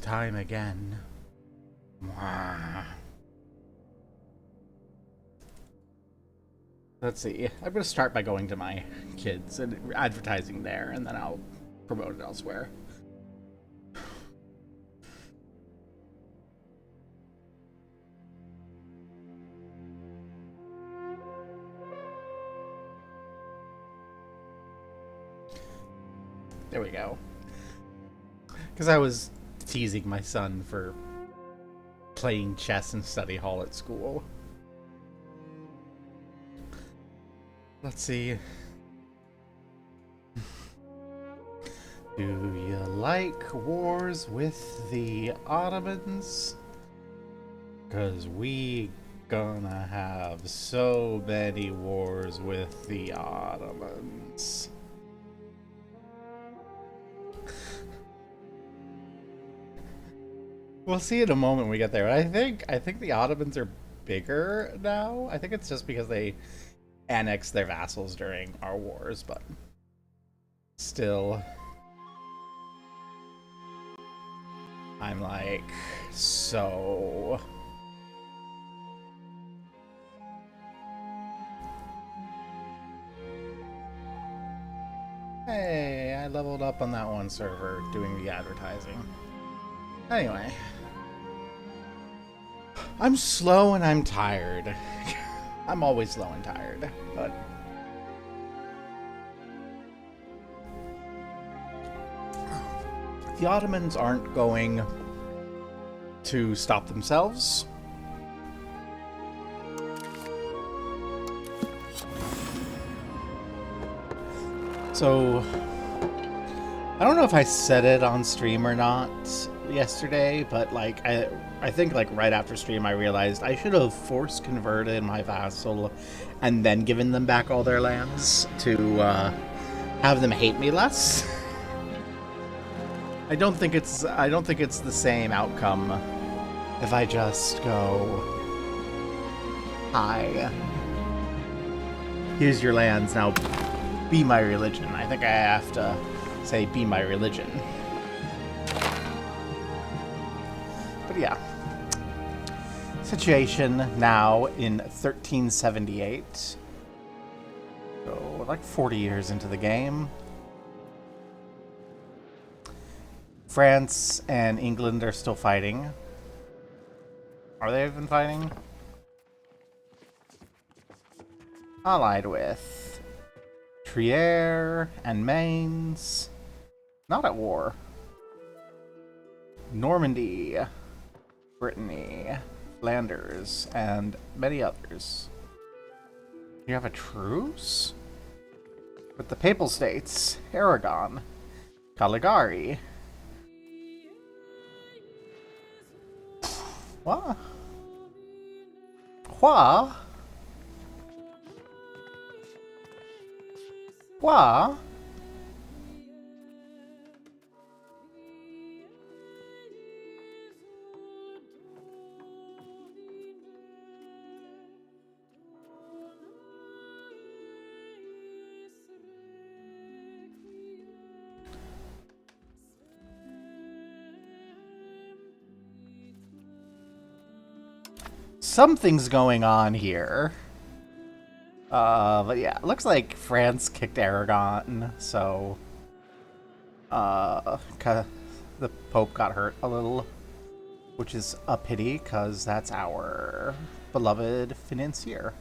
time again. Mwah. Let's see. I'm going to start by going to my kids and advertising there, and then I'll promote it elsewhere. There we go. Because I was teasing my son for playing chess in study hall at school. Let's see. Do you like wars with the Ottomans? 'Cause we gonna have so many wars with the Ottomans. We'll see in a moment when we get there. I think the Ottomans are bigger now. I think it's just because they annexed their vassals during our wars, but still, I'm like, so... Hey, I leveled up on that one server doing the advertising. Anyway. I'm slow and I'm tired. I'm always slow and tired, but... The Ottomans aren't going to stop themselves. So, I don't know if I said it on stream or not yesterday, but like I think like right after stream I realized I should have force converted my vassal and then given them back all their lands to have them hate me less. I don't think it's the same outcome if I just go, hi, here's your lands, now be my religion. I think I have to say be my religion. But yeah. Situation now in 1378. So like 40 years into the game. France and England are still fighting. Are they even fighting? Allied with Trier and Mainz. Not at war. Normandy, Brittany, Flanders, and many others. You have a truce? With the Papal States, Aragon, Caligari. What? What? What? Something's going on here. But yeah, it looks like France kicked Aragon, so the Pope got hurt a little, which is a pity, because that's our beloved financier.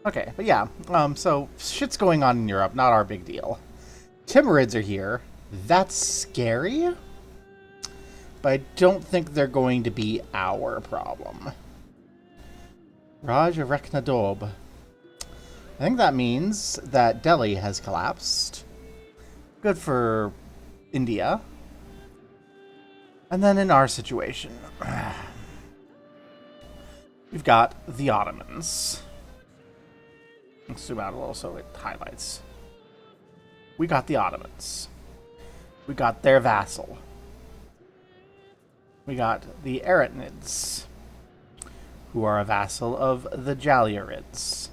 Okay, but yeah, so shit's going on in Europe, not our big deal. Timurids are here. That's scary, but I don't think they're going to be our problem. Raj of Reknadob. I think that means that Delhi has collapsed. Good for India. And then in our situation, we've got the Ottomans. Let's zoom out a little so it highlights. We got the Ottomans. We got their vassal. We got the Eretnids, who are a vassal of the Jalurids.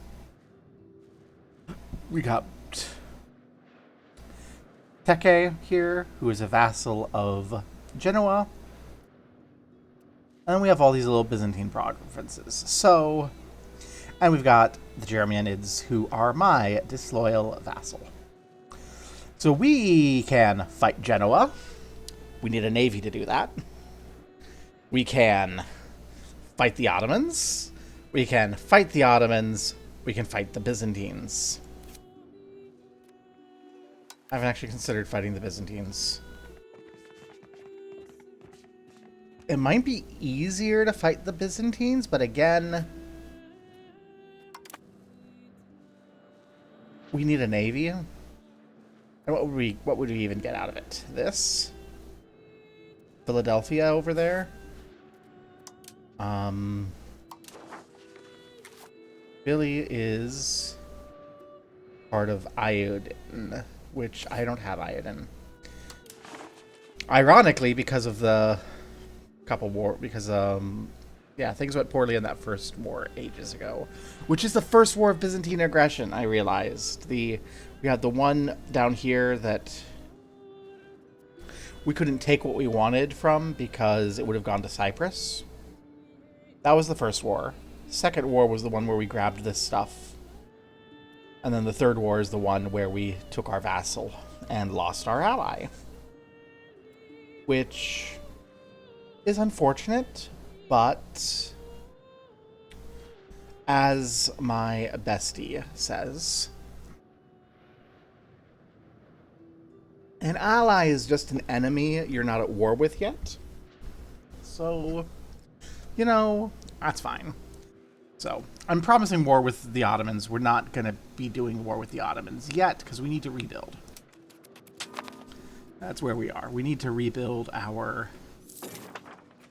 We got Teke here, who is a vassal of Genoa. And then we have all these little Byzantine provinces. So, and we've got the Germanids, who are my disloyal vassal. So we can fight Genoa. We need a navy to do that. We can fight the Ottomans. We can fight the Ottomans. We can fight the Byzantines. I haven't actually considered fighting the Byzantines. It might be easier to fight the Byzantines, but again, we need a navy. And what would we even get out of it? This? Philadelphia over there? Billy is part of Iodine, which I don't have Iodine. Ironically, because of the couple war, because yeah, things went poorly in that first war ages ago, which is the first war of Byzantine aggression. I realized we had the one down here that we couldn't take what we wanted from because it would have gone to Cyprus. That was the first war. Second war was the one where we grabbed this stuff. And then the third war is the one where we took our vassal and lost our ally. Which is unfortunate, but as my bestie says, an ally is just an enemy you're not at war with yet. So, you know, that's fine. So, I'm promising war with the Ottomans. We're not going to be doing war with the Ottomans yet, because we need to rebuild. That's where we are. We need to rebuild our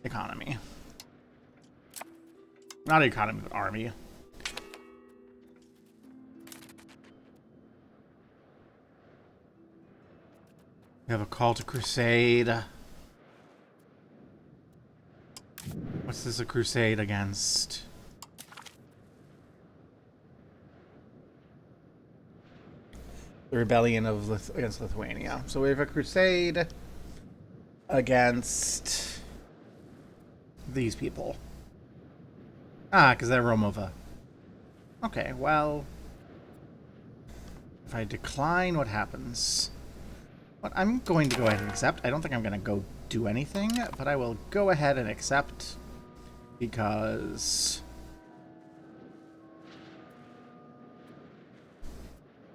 economy. Not economy, but army. We have a call to crusade. What's this a crusade against? The rebellion of against Lithuania. So we have a crusade against these people. Ah, because they're Romova. Okay, well, if I decline, what happens? What I'm going to go ahead and accept. I don't think I'm going to go do anything, but I will go ahead and accept because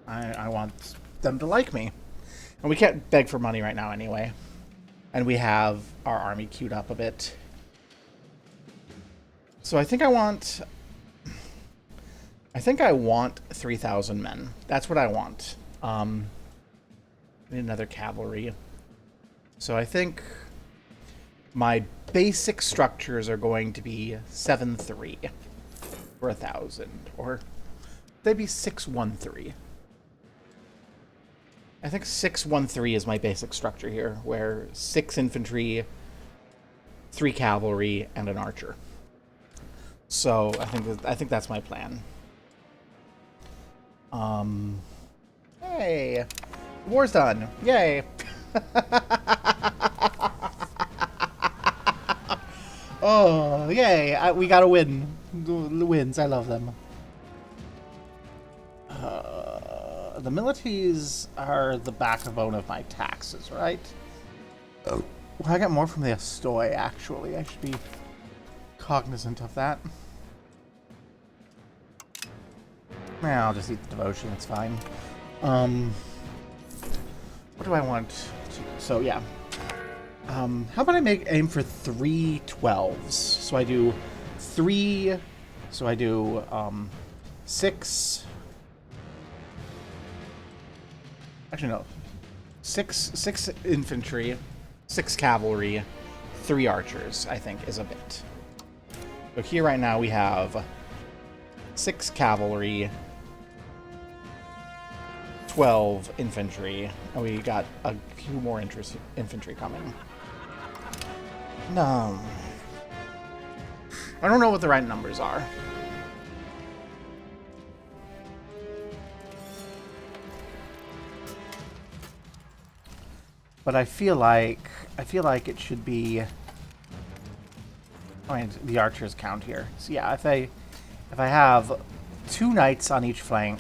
I want them to like me. And we can't beg for money right now anyway. And we have our army queued up a bit. So I think I want 3,000 men. That's what I want. I need another cavalry. So I think my basic structures are going to be 7-3 for 1,000. Or they'd be 6-1-3. I think 6-1-3 is my basic structure here, where 6 infantry, 3 cavalry, and an archer. So I think that's my plan. Hey, the war's done! Yay! Oh, yay! We got a win. The wins, I love them. The militaries are the backbone of my taxes, right? Oh. Well, I got more from the Astoy, actually. I should be cognizant of that. Yeah, I'll just eat the devotion, it's fine. What do I want to... So, yeah. How about I aim for 3 12s? So I do 3... So I do, 6... Actually, no. 6 infantry, 6 cavalry, 3 archers, I think, is a bit. So here right now we have 6 cavalry, 12 infantry, and we got a few more infantry coming. No. I don't know what the right numbers are. But I feel like it should be. I mean, the archers count here. So yeah, if I have 2 knights on each flank,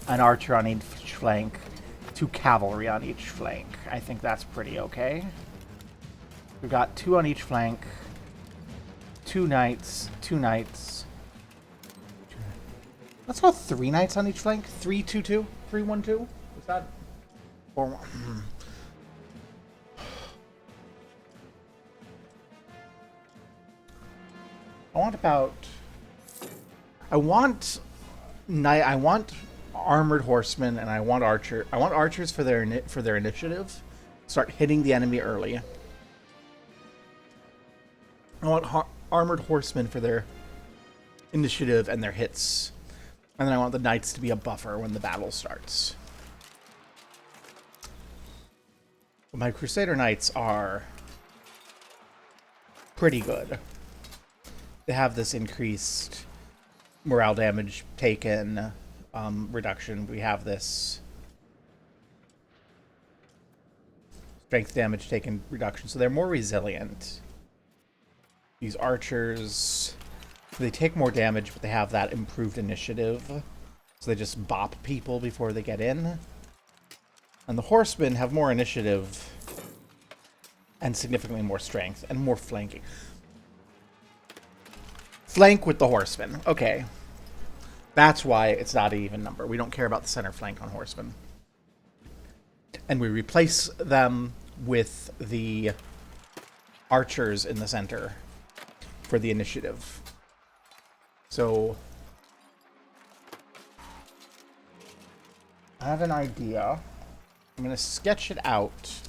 an archer on each flank, 2 cavalry on each flank, I think that's pretty okay. We've got 2 on each flank, 2 knights, 2 knights. Let's go 3 knights on each flank. 3, 2, 2, 3, 1, 2. Is that 4, 1? I want armored horsemen, and I want archers for their initiative. Start hitting the enemy early. I want armored horsemen for their initiative and their hits. And then I want the knights to be a buffer when the battle starts. But my Crusader Knights are pretty good. They have this increased morale damage taken reduction. We have this strength damage taken reduction. So they're more resilient. These archers, they take more damage, but they have that improved initiative. So they just bop people before they get in. And the horsemen have more initiative and significantly more strength and more flanking. Flank with the horsemen. Okay. That's why it's not an even number. We don't care about the center flank on horsemen. And we replace them with the archers in the center for the initiative. So I have an idea. I'm going to sketch it out.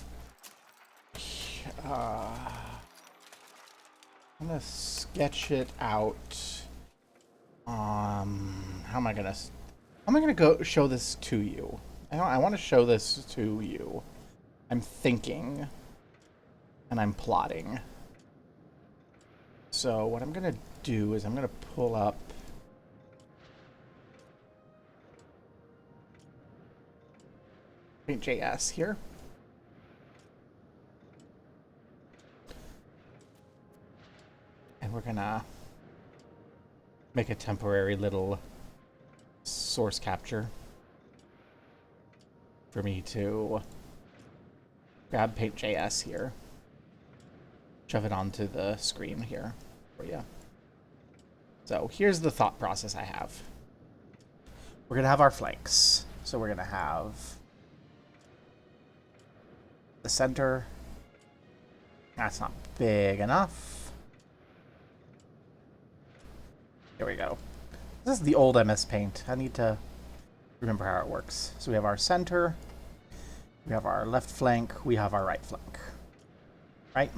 I'm going to sketch it out. How am I going to go show this to you? I want to show this to you. I'm thinking and I'm plotting. So what I'm going to do is I'm going to pull up Paint.js here. And we're going to make a temporary little source capture for me to grab Paint.js here. Shove it onto the screen here for you. So here's the thought process I have. We're going to have our flanks. So we're going to have the center. That's not big enough. There we go. This is the old MS Paint. I need to remember how it works. So we have our center. We have our left flank. We have our right flank. Right?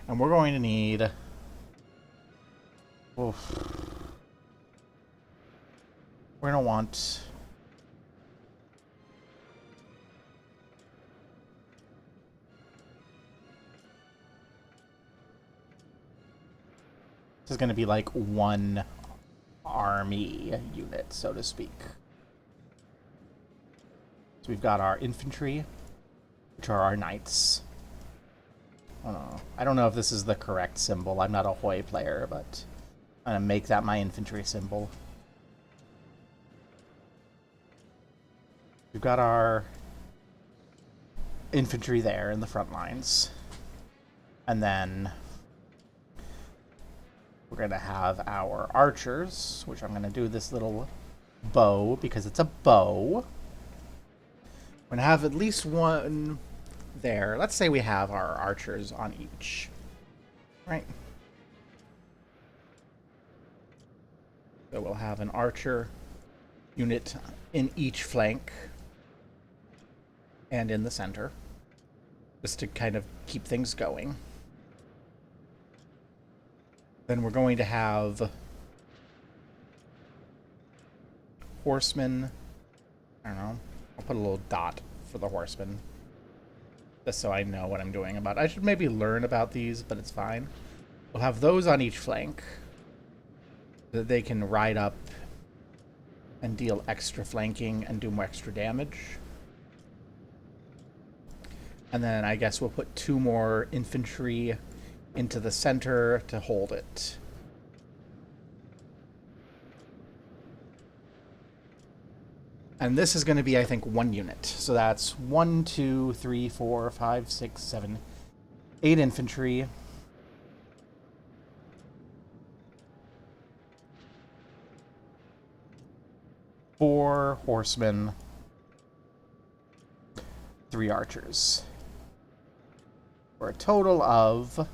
And we're going to need... Oof. We're going to want... This is going to be like one army unit, so to speak. So we've got our infantry, which are our knights. I don't know if this is the correct symbol. I'm not a Hoi player, but I'm going to make that my infantry symbol. We've got our infantry there in the front lines. And then we're going to have our archers, which I'm going to do this little bow because it's a bow. We're going to have at least one there. Let's say we have our archers on each. Right? So we'll have an archer unit in each flank and in the center, just to kind of keep things going. Then we're going to have horsemen. I don't know. I'll put a little dot for the horsemen, just so I know what I'm doing about it. I should maybe learn about these, but it's fine. We'll have those on each flank, so that they can ride up and deal extra flanking and do more extra damage. And then I guess we'll put 2 more infantry into the center to hold it. And this is going to be, I think, 1 unit. So that's 1, 2, 3, 4, 5, 6, 7, 8 infantry. Four horsemen, 3 archers. For a total of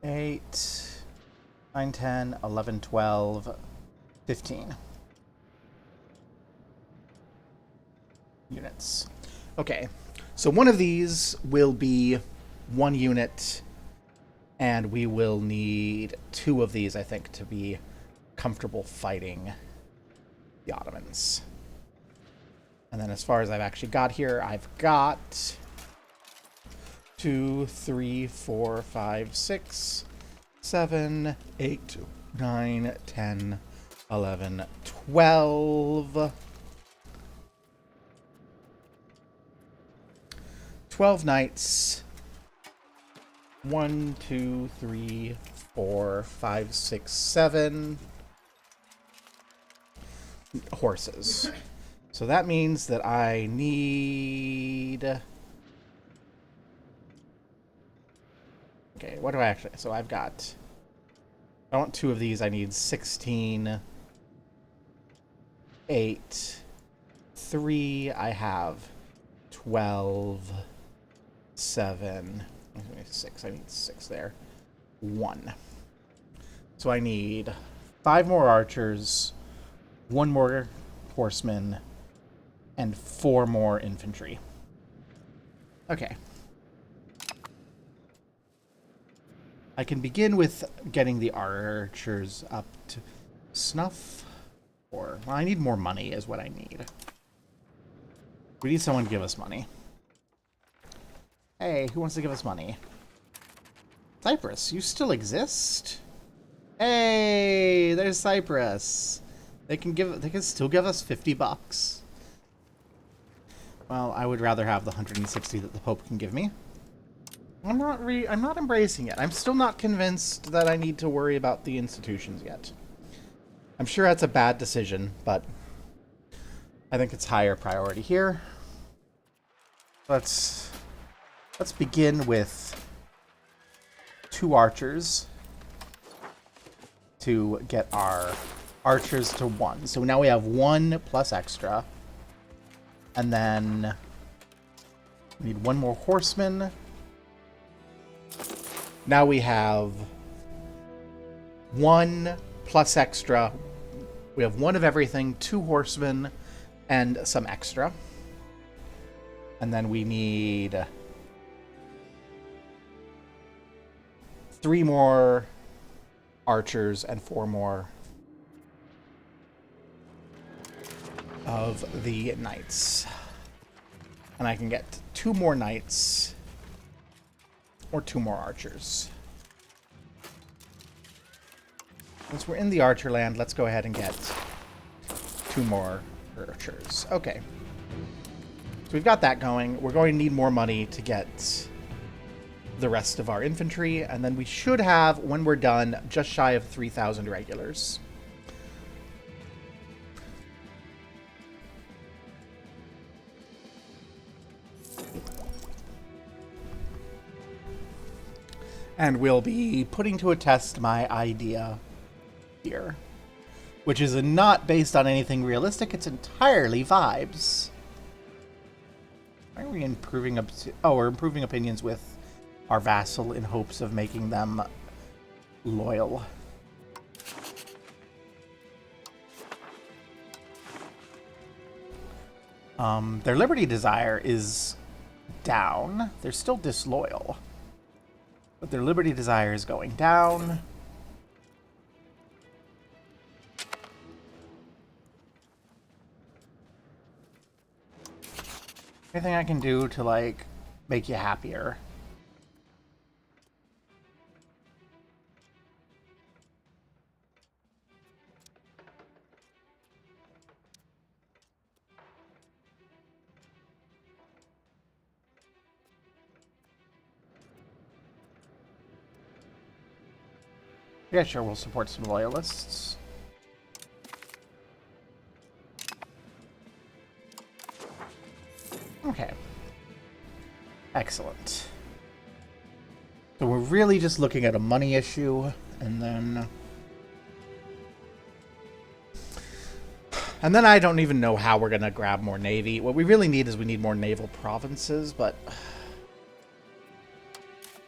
8, 9, 10, 11, 12, 15 units. Okay, so one of these will be 1 unit, and we will need 2 of these, I think, to be comfortable fighting the Ottomans. And then as far as I've actually got here, I've got 2, 3, 4, 5, 6, 7, 8, 9, 10, 11, 12. 12 knights. 1, 2, 3, 4, 5, 6, 7 horses. So that means that I need... Okay, what do I actually... So I've got... I want 2 of these. I need 16, 8, 3. I have 12, 7, 6. I need 6 there. 1. So I need 5 more archers, 1 more horseman, and 4 more infantry. Okay. I can begin with getting the archers up to snuff. Or, well, I need more money is what I need. We need someone to give us money. Hey, who wants to give us money? Cyprus, you still exist? Hey, there's Cyprus. They can still give us $50. Well, I would rather have the 160 that the Pope can give me. I'm not embracing it. I'm still not convinced that I need to worry about the institutions yet. I'm sure that's a bad decision, but I think it's higher priority here. Let's begin with 2 archers to get our archers to 1. So now we have 1 plus extra. And then we need 1 more horseman. Now we have 1 plus extra. We have 1 of everything, 2 horsemen, and some extra. And then we need 3 more archers and 4 more of the knights. And I can get 2 more knights or 2 more archers. Since we're in the archer land, let's go ahead and get 2 more archers. Okay. So we've got that going. We're going to need more money to get the rest of our infantry, and then we should have, when we're done, just shy of 3,000 regulars. And we'll be putting to a test my idea here, which is not based on anything realistic. It's entirely vibes. Why are we improving? Oh, we're improving opinions with our vassal in hopes of making them loyal. Their liberty desire is down. They're still disloyal, but their liberty desire is going down. Anything I can do to, like, make you happier? Yeah, sure, we'll support some loyalists. Okay. Excellent. So we're really just looking at a money issue, and then I don't even know how we're going to grab more navy. What we really need is we need more naval provinces, but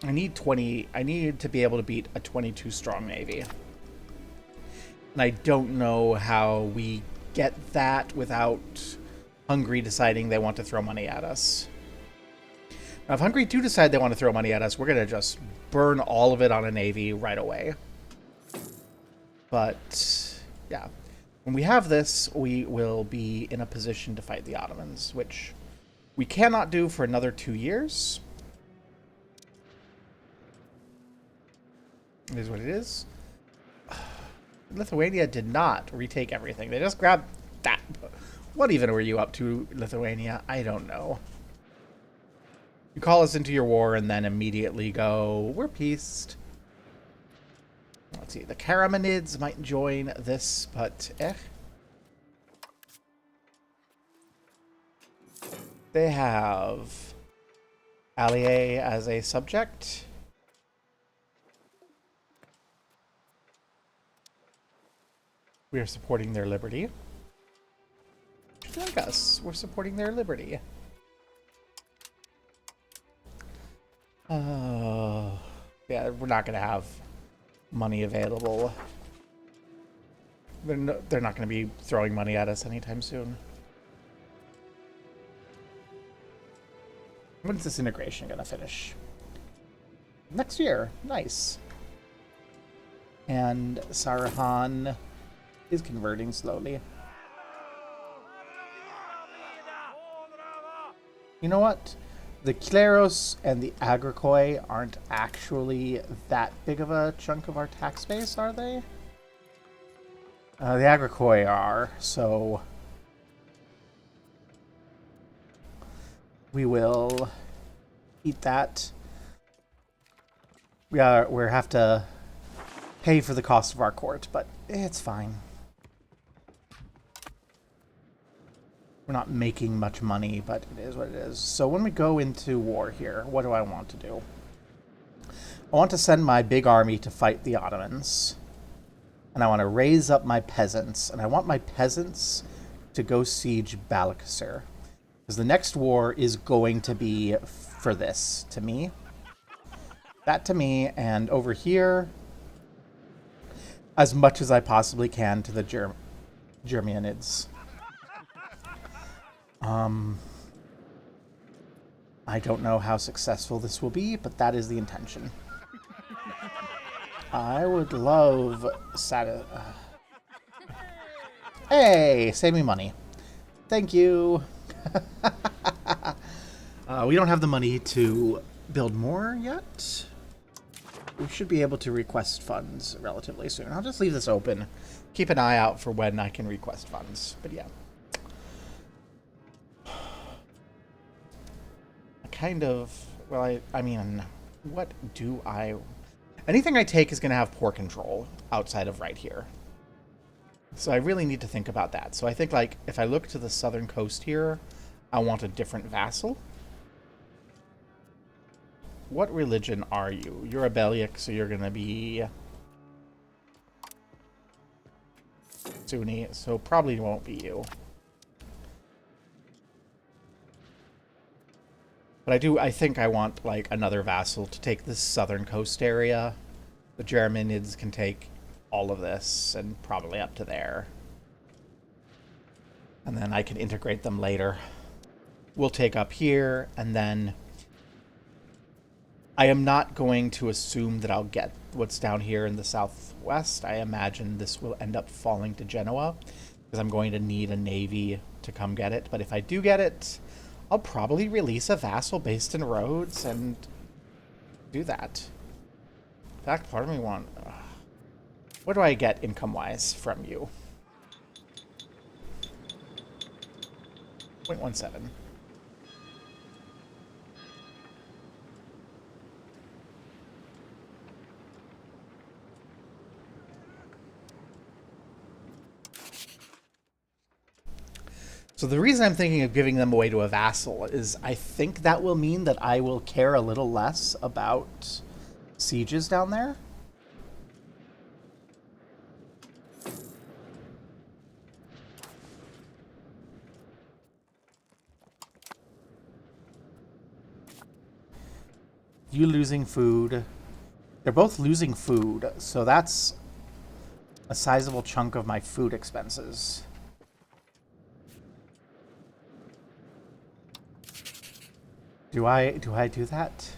I need 20. I need to be able to beat a 22 strong navy. And I don't know how we get that without Hungary deciding they want to throw money at us. Now, if Hungary do decide they want to throw money at us, we're going to just burn all of it on a navy right away. But, yeah. When we have this, we will be in a position to fight the Ottomans, which we cannot do for another 2 years. It is what it is. Lithuania did not retake everything. They just grabbed that. What even were you up to, Lithuania? I don't know. You call us into your war and then immediately go, we're peaced. Let's see, the Karamanids might join this, but They have Allier as a subject. We are supporting their liberty. Just like us, we're supporting their liberty. Yeah, we're not going to have money available. They're not going to be throwing money at us anytime soon. When's this integration going to finish? Next year. Nice. And Sarahan is converting slowly. You know what? The Kleros and the Agricoi aren't actually that big of a chunk of our tax base, are they? The Agricoi are, so we will eat that. We have to pay for the cost of our court, but it's fine. We're not making much money, but it is what it is. So when we go into war here, what do I want to do? I want to send my big army to fight the Ottomans. And I want to raise up my peasants. And I want my peasants to go siege Balıkesir. Because the next war is going to be for this, to me. That to me, and over here, as much as I possibly can to the Germanids. I don't know how successful this will be, but that is the intention. I would love Hey, save me money. Thank you. We don't have the money to build more yet. We should be able to request funds relatively soon. I'll just leave this open. Keep an eye out for when I can request funds. But yeah. Kind of, well, I mean, what do I... Anything I take is going to have port control outside of right here. So I really need to think about that. So I think, like, if I look to the southern coast here, I want a different vassal. What religion are you? You're a Beliak, so you're going to be Sunni, so probably won't be you. But I think I want, like, another vassal to take this southern coast area. The Germanids can take all of this, and probably up to there. And then I can integrate them later. We'll take up here, and then... I am not going to assume that I'll get what's down here in the southwest. I imagine this will end up falling to Genoa, because I'm going to need a navy to come get it. But if I do get it... I'll probably release a vassal based in Rhodes and do that. In fact, part of me want... what do I get income-wise from you? 0.17. So the reason I'm thinking of giving them away to a vassal is I think that will mean that I will care a little less about sieges down there. You losing food. They're both losing food, so that's a sizable chunk of my food expenses. Do I do that?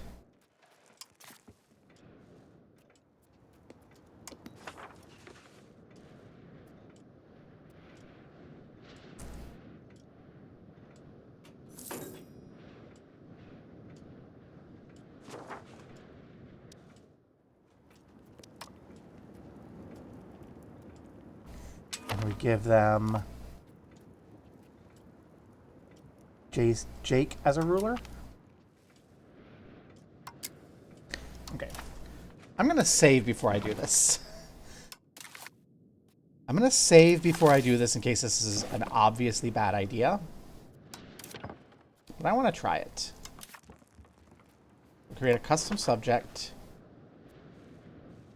And we give them Jake as a ruler. Okay. I'm going to save before I do this. I'm going to save before I do this in case this is an obviously bad idea. But I want to try it. We'll create a custom subject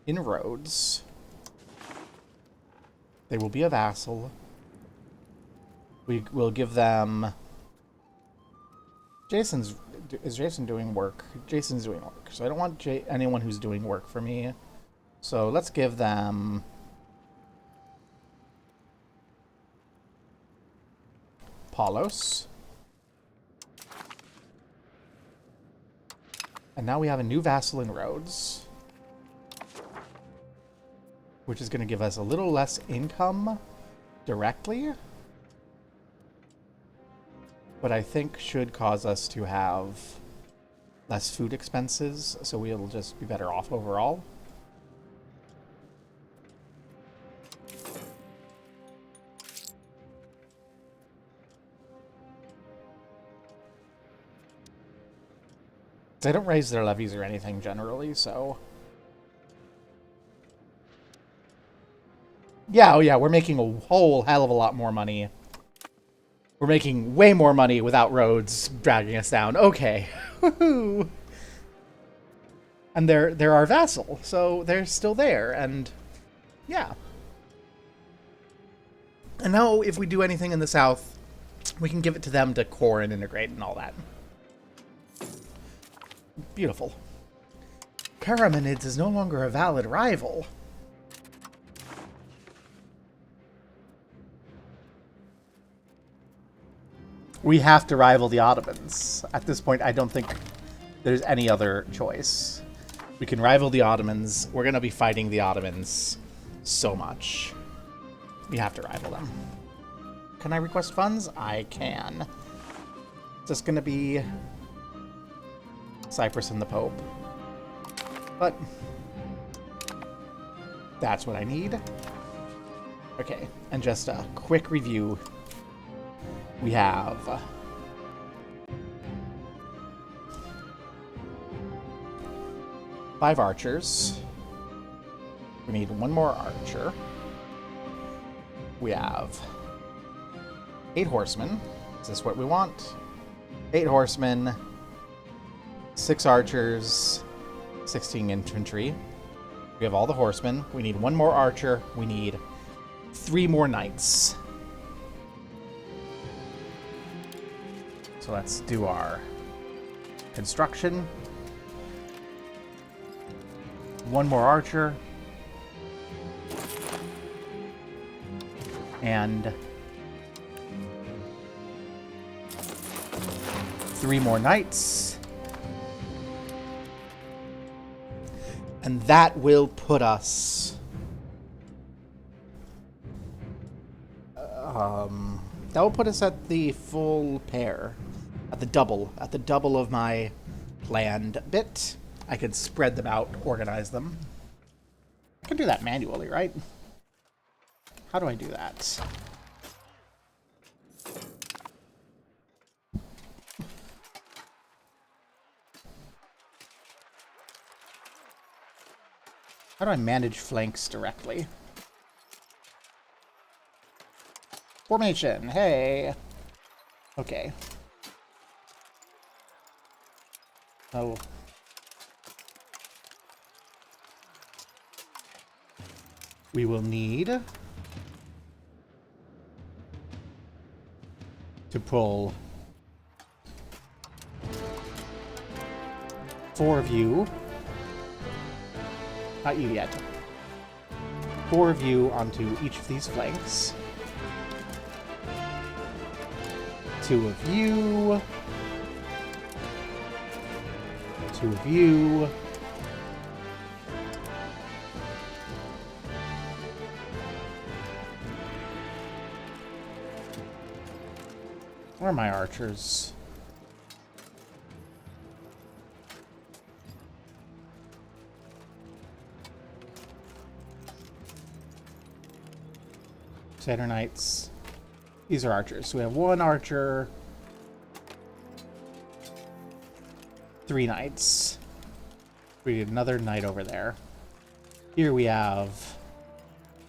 in Rhodes. They will be a vassal. We will give them... Is Jason doing work? Jason's doing work. So I don't want anyone who's doing work for me. So let's give them... Paulos. And now we have a new vassal in Rhodes, which is going to give us a little less income directly, but I think should cause us to have less food expenses, so we'll just be better off overall. They don't raise their levies or anything generally, so... Yeah, oh yeah, we're making a whole hell of a lot more money. We're making way more money without Rhodes dragging us down. Okay. Woohoo! And they're our vassal, so they're still there, and... Yeah. And now, if we do anything in the south, we can give it to them to core and integrate and all that. Beautiful. Karamanids is no longer a valid rival. We have to rival the Ottomans. At this point, I don't think there's any other choice. We can rival the Ottomans. We're going to be fighting the Ottomans so much. We have to rival them. Can I request funds? I can. It's just going to be Cyprus and the Pope. But that's what I need. Okay, and just a quick review. We have five archers. We need one more archer. We have 8 horsemen. Is this what we want? 8 horsemen, 6 archers, 16 infantry. We have all the horsemen. We need one more archer. We need 3 more knights. So let's do our construction. 1 more archer. And 3 more knights. And that will put us... that will put us at the full pair. At the double of my planned bit. I could spread them out, organize them. I can do that manually, right? How do I do that? How do I manage flanks directly? Formation, hey! Okay. Oh. We will need to pull 4 of you. Not you yet. 4 of you onto each of these flanks. 2 of you. 2 of you. Where are my archers? Crusader Knights. These are archers. So we have 1 archer, 3 knights. We need another knight over there. Here we have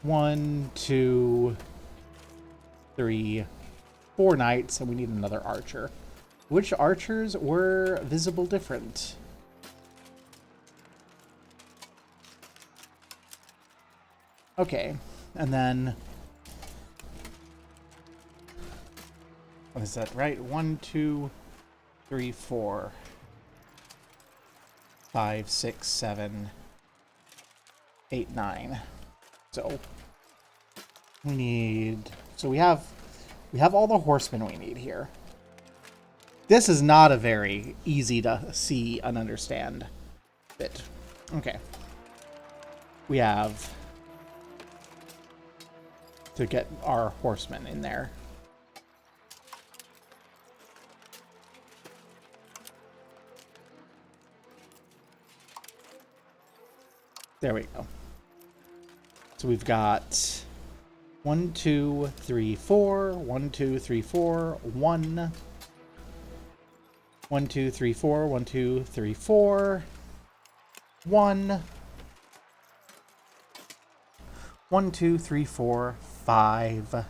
1, 2, 3, 4 knights, and we need another archer. Which archers were visible different? Okay, and then what is that? Right, 1, 2, 3, 4, 5, 6, 7, 8, 9. So we need. So we have all the horsemen we need here. This is not a very easy to see and understand bit. Okay. We have to get our horsemen in there. There we go. So we've got 1, 2, 3, 4. 1, 2, 3, 4. 1. 1, 2, 3, 4. 1, 2, 3, 4. 1. 1, 2, 3, 4, 5.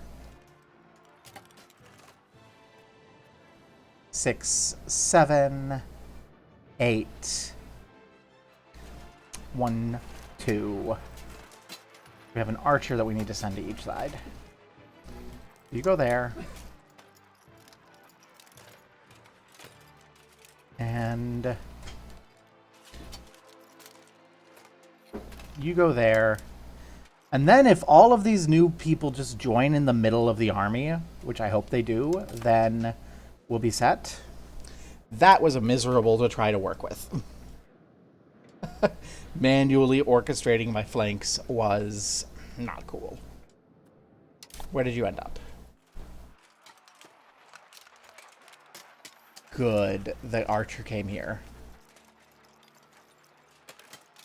6, 7, 8. 1, 2. We have an archer that we need to send to each side. You go there. And you go there. And then if all of these new people just join in the middle of the army, which I hope they do, then we'll be set. That was a miserable to try to work with. Manually orchestrating my flanks was not cool. Where did you end up? Good. The archer came here.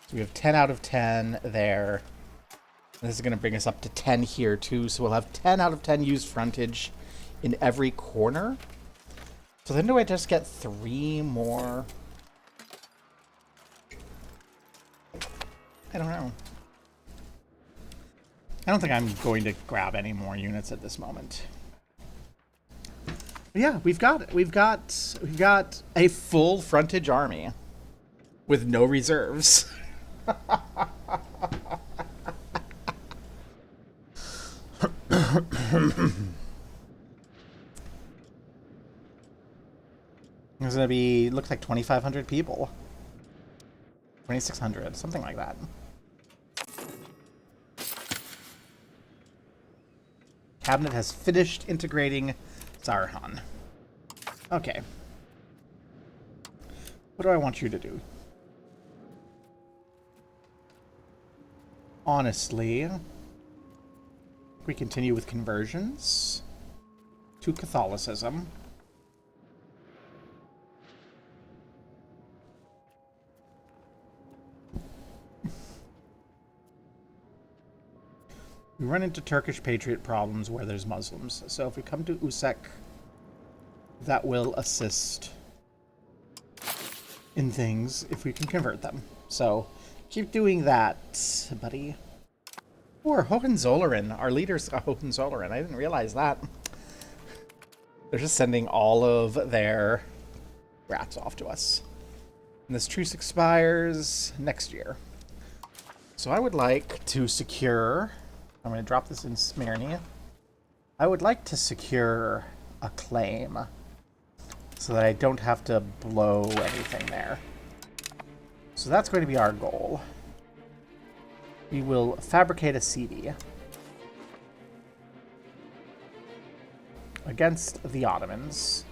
So we have 10 out of 10 there. This is going to bring us up to 10 here, too. So we'll have 10 out of 10 used frontage in every corner. So then do I just get 3 more? I don't know. I don't think I'm going to grab any more units at this moment. But yeah, we've got it. We've got a full frontage army with no reserves. There's gonna be, looks like 2,500 people. 2,600, something like that. Cabinet has finished integrating Zarhan. Okay. What do I want you to do? Honestly, we continue with conversions to Catholicism. We run into Turkish Patriot problems where there's Muslims. So if we come to Usek, that will assist in things if we can convert them. So keep doing that, buddy. Or Hohenzollern. Our leader's Hohenzollern. I didn't realize that. They're just sending all of their rats off to us. And this truce expires next year. So I would like to secure... I'm going to drop this in Smyrna. I would like to secure a claim so that I don't have to blow anything there. So that's going to be our goal. We will fabricate a CD against the Ottomans.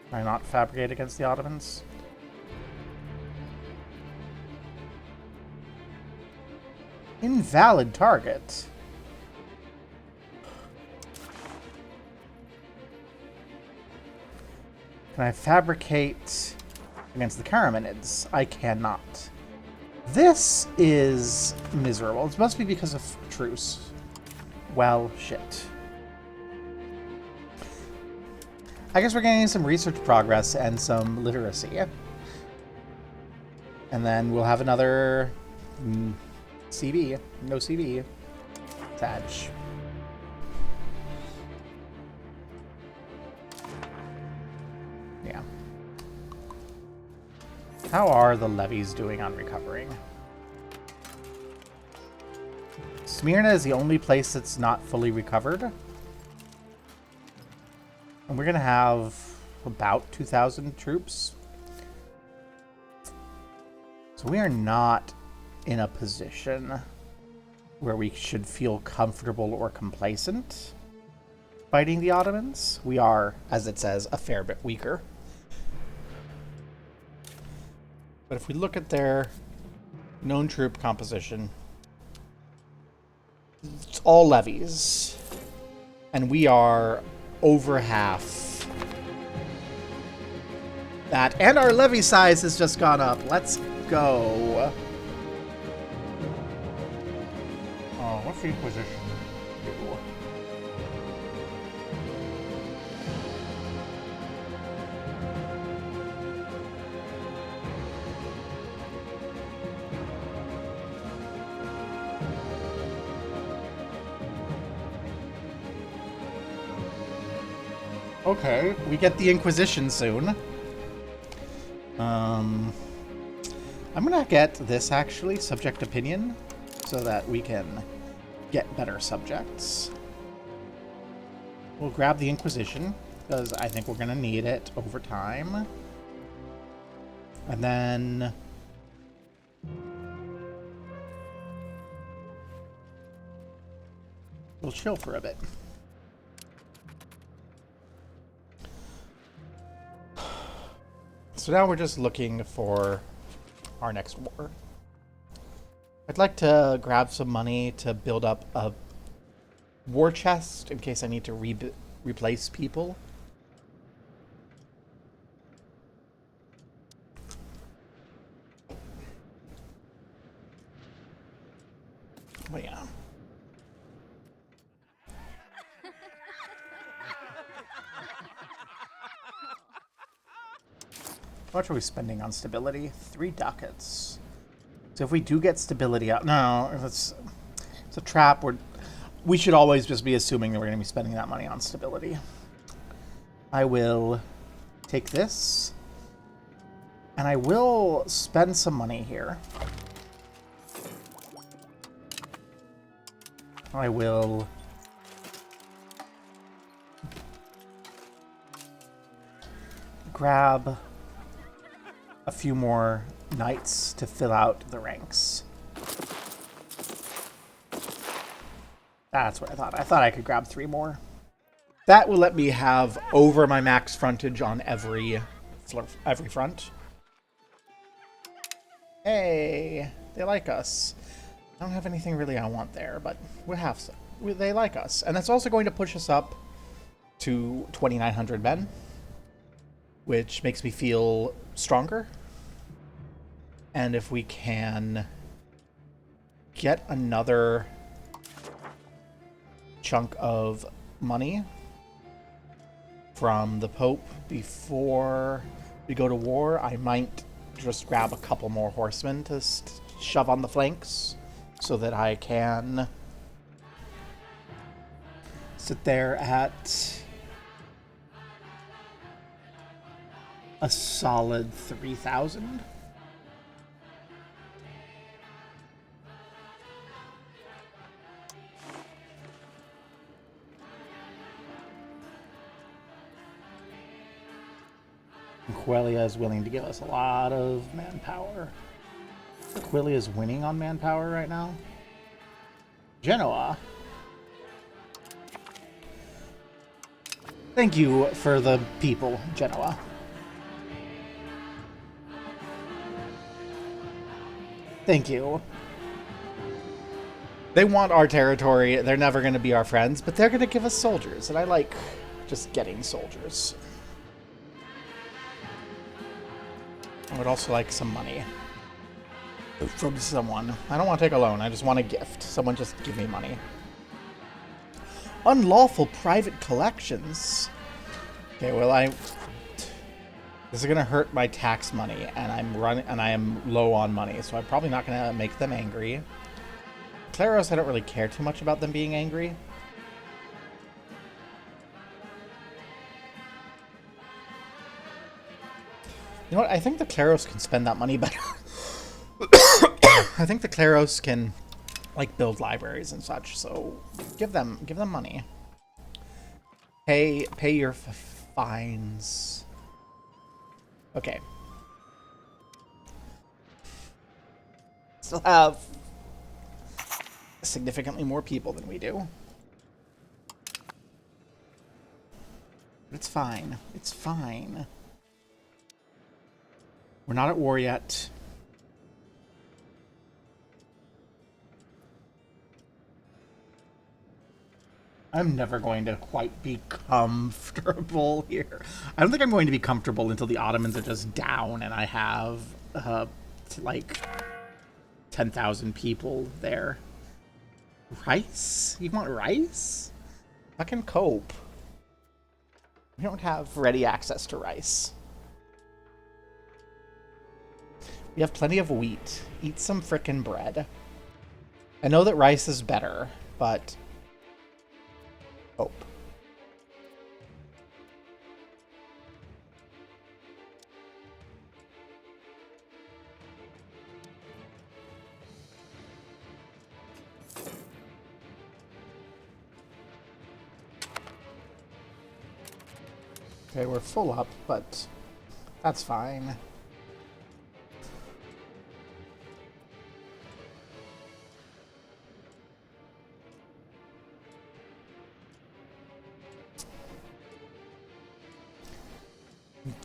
Can I not fabricate against the Ottomans? Invalid target. Can I fabricate against the Karamanids? I cannot. This is miserable. It must be because of truce. Well, shit. I guess we're getting some research progress and some literacy. And then we'll have another CB. No CB. Sag. Yeah. How are the levies doing on recovering? Smyrna is the only place that's not fully recovered. And we're going to have about 2,000 troops. So we are not in a position where we should feel comfortable or complacent fighting the Ottomans. We are, as it says, a fair bit weaker. But if we look at their known troop composition, it's all levies. And we are over half that. And our levy size has just gone up. Let's go. Oh, what's the Inquisition do? Okay, we get the Inquisition soon. I'm gonna get this actually, subject opinion, so that we can get better subjects. We'll grab the Inquisition, because I think we're gonna need it over time. And then we'll chill for a bit. So now we're just looking for our next war. I'd like to grab some money to build up a war chest in case I need to replace people. But yeah. How much are we spending on stability? 3 ducats. So if we do get stability out... No, it's a trap. We should always just be assuming that we're going to be spending that money on stability. I will take this. And I will spend some money here. I will... grab a few more knights to fill out the ranks. That's what I thought. I thought I could grab 3 more. That will let me have over my max frontage on every front. Hey, they like us. I don't have anything really I want there, but we have some. They like us. And that's also going to push us up to 2,900 men, which makes me feel stronger. And if we can get another chunk of money from the Pope before we go to war, I might just grab a couple more horsemen to shove on the flanks so that I can sit there at a solid 3,000. Quelia is willing to give us a lot of manpower. Quelia is winning on manpower right now. Genoa. Thank you for the people, Genoa. Thank you. They want our territory. They're never going to be our friends, but they're going to give us soldiers, and I like just getting soldiers. I would also like some money from someone. I don't want to take a loan. I just want a gift. Someone just give me money. Unlawful private collections. Okay, well, this is gonna hurt my tax money, and I am low on money, so I'm probably not gonna make them angry. Claros, I don't really care too much about them being angry. You know what? I think the Claros can spend that money better. I think the Claros can, like, build libraries and such. So give them money. Pay your fines. Okay. Still have significantly more people than we do. But it's fine. It's fine. We're not at war yet. I'm never going to quite be comfortable here. I don't think I'm going to be comfortable until the Ottomans are just down and I have, like, 10,000 people there. Rice? You want rice? I can cope. We don't have ready access to rice. We have plenty of wheat. Eat some frickin' bread. I know that rice is better, but hope. Okay, we're full up, but that's fine.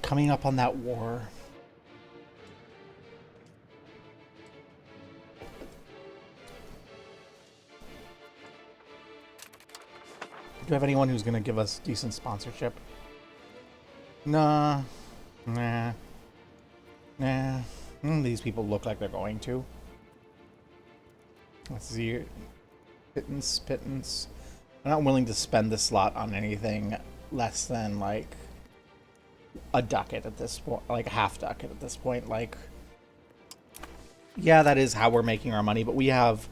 Coming up on that war. Do you have anyone who's going to give us decent sponsorship? Nah. Nah. Nah. These people look like they're going to. Let's see. Pittance. I'm not willing to spend this slot on anything less than, like, a ducat at this point, like a half ducat at this point. Like, yeah, that is how we're making our money, but we have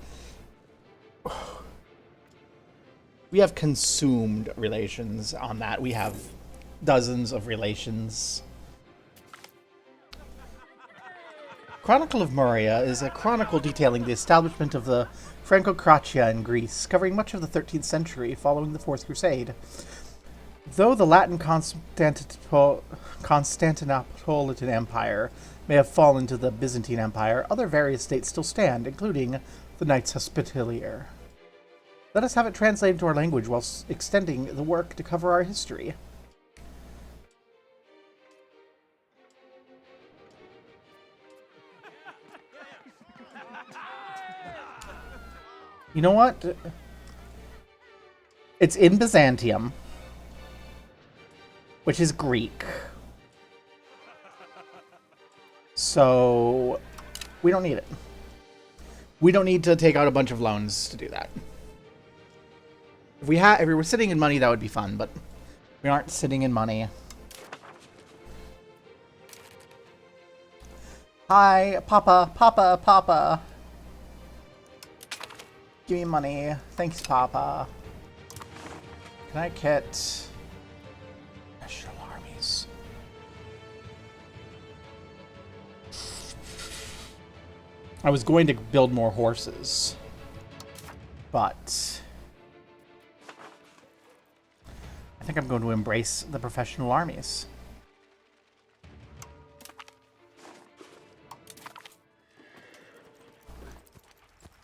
consumed relations on that. We have dozens of relations. Chronicle of Moria is a chronicle detailing the establishment of the Franco-Craccia in Greece, covering much of the 13th century following the Fourth Crusade. Though the Latin Constantinopolitan Empire may have fallen to the Byzantine Empire, other various states still stand, including the Knights Hospitalier. Let us have it translated to our language while extending the work to cover our history. You know what? It's in Byzantium, which is Greek. So we don't need it. We don't need to take out a bunch of loans to do that. If we were sitting in money, that would be fun, but we aren't sitting in money. Hi, Papa, Papa, Papa. Give me money. Thanks, Papa. Can I get national armies? I was going to build more horses, but I think I'm going to embrace the professional armies.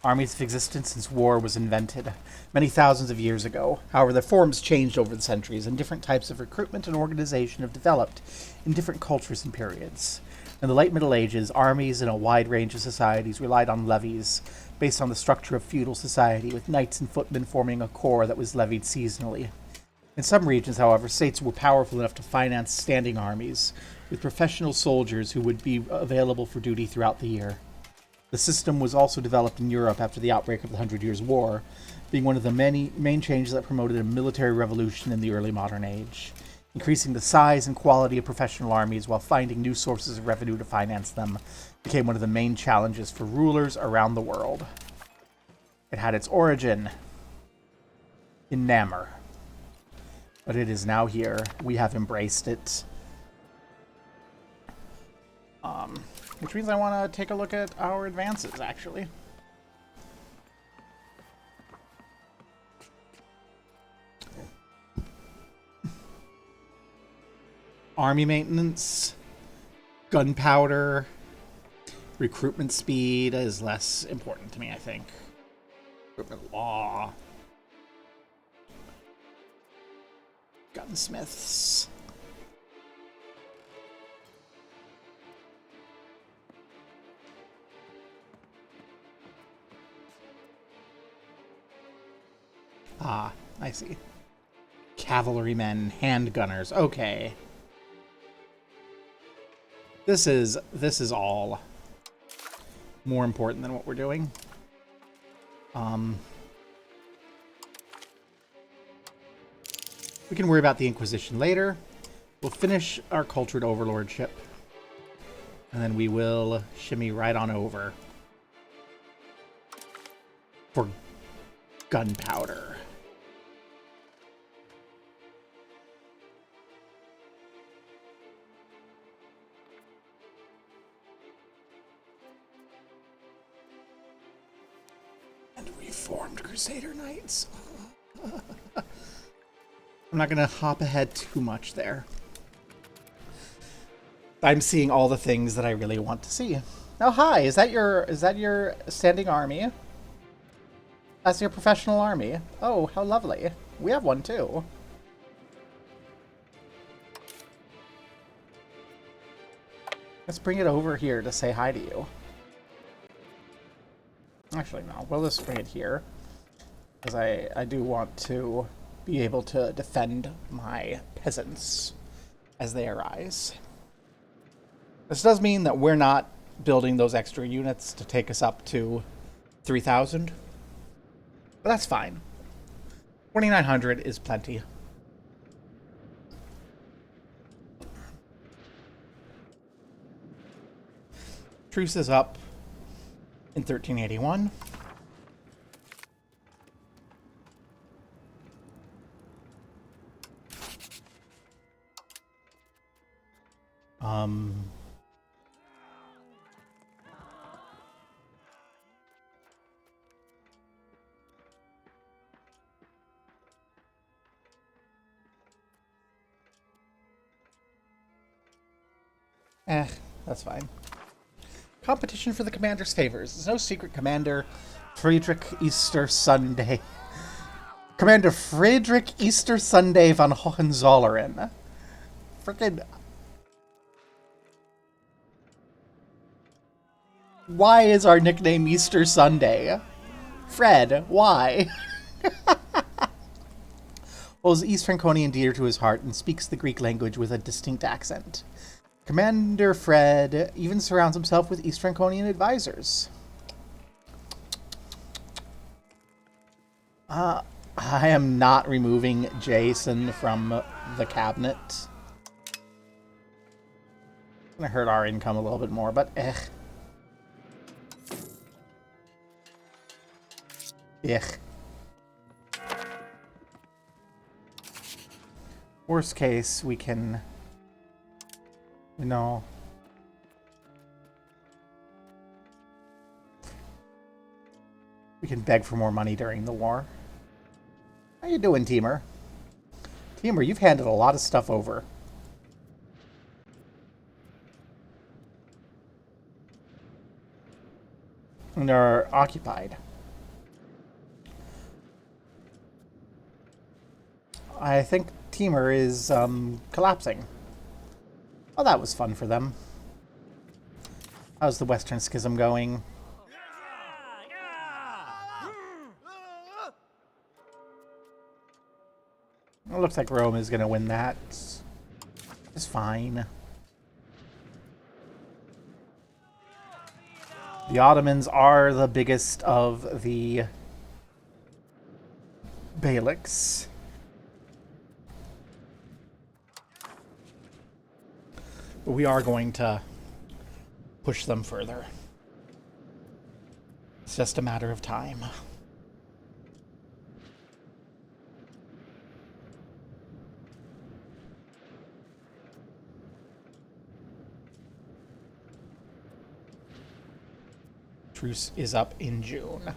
Armies have existed since war was invented, many thousands of years ago. However, their forms changed over the centuries, and different types of recruitment and organization have developed in different cultures and periods. In the late Middle Ages, armies in a wide range of societies relied on levies, based on the structure of feudal society, with knights and footmen forming a corps that was levied seasonally. In some regions, however, states were powerful enough to finance standing armies, with professional soldiers who would be available for duty throughout the year. The system was also developed in Europe after the outbreak of the Hundred Years' War, being one of the many main changes that promoted a military revolution in the early modern age. Increasing the size and quality of professional armies while finding new sources of revenue to finance them became one of the main challenges for rulers around the world. It had its origin in Namur, but it is now here. We have embraced it. Which means I want to take a look at our advances, actually. Army maintenance, gunpowder, recruitment speed is less important to me, I think. Recruitment law. Gunsmiths. Ah, I see. Cavalrymen, handgunners. Okay. This is all more important than what we're doing. We can worry about the Inquisition later. We'll finish our cultured overlordship. And then we will shimmy right on over for gunpowder. And reformed Crusader Knights. I'm not going to hop ahead too much there. I'm seeing all the things that I really want to see. Oh, hi. Is that your standing army? That's your professional army. Oh, how lovely. We have one too. Let's bring it over here to say hi to you. Actually, no. We'll just bring it here. Because I do want to be able to defend my peasants as they arise. This does mean that we're not building those extra units to take us up to 3,000. But that's fine. 2,900 is plenty. Truce is up in 1381. That's fine. Competition for the commander's favors. There's no secret commander. Friedrich Easter Sunday. Commander Friedrich Easter Sunday von Hohenzollern. Frickin'. Why is our nickname Easter Sunday? Fred, why? Holds East Franconian dear to his heart and speaks the Greek language with a distinct accent. Commander Fred even surrounds himself with East Franconian advisors. I am not removing Jason from the cabinet. It's gonna hurt our income a little bit more, but eh. Worst case, we can... You know... We can beg for more money during the war. How you doing, Teamer? Teamer, you've handed a lot of stuff over. And they're occupied. I think Teamer is collapsing. Oh, that was fun for them. How's the Western Schism going? It looks like Rome is going to win that. It's fine. The Ottomans are the biggest of the Beyliks. But we are going to push them further. It's just a matter of time. Truce is up in June.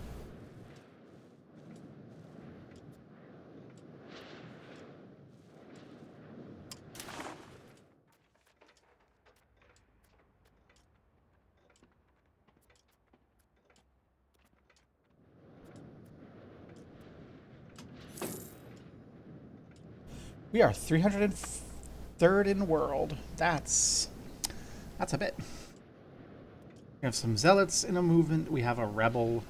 We are 303rd in the world. That's a bit. We have some zealots in a movement. We have a rebel.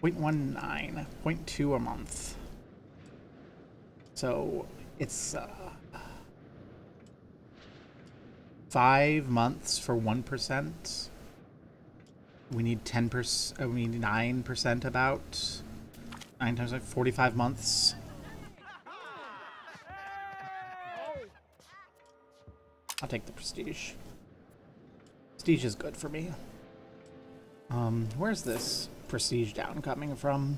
0.19, 0.2 a month. So it's 5 months for 1%. We need 10%. We need 9% about. 9 times 45 months. I'll take the prestige. Prestige is good for me. Where's this prestige down coming from?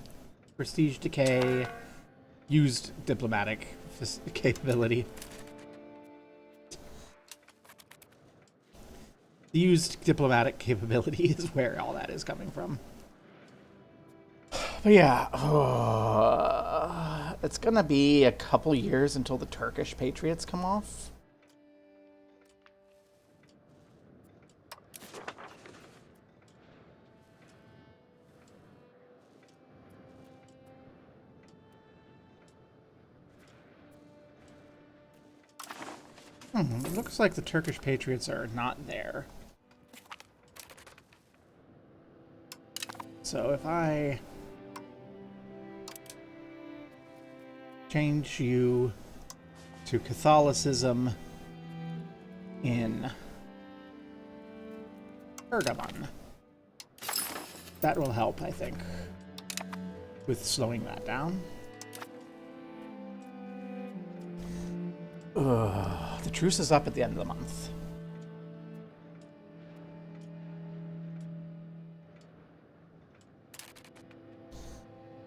Prestige decay. Used diplomatic capability. The used diplomatic capability is where all that is coming from. But yeah, it's gonna be a couple years until the Turkish Patriots come off. It looks like the Turkish Patriots are not there. So if I change you to Catholicism in Pergamon, that will help, I think, with slowing that down. The truce is up at the end of the month.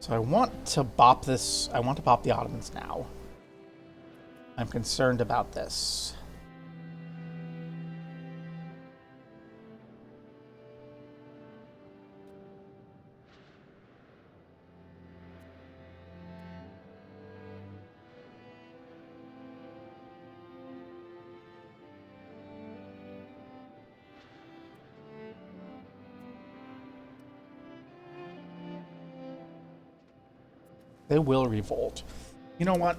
So I want to bop this. I want to bop the Ottomans now. I'm concerned about this. They will revolt. You know what?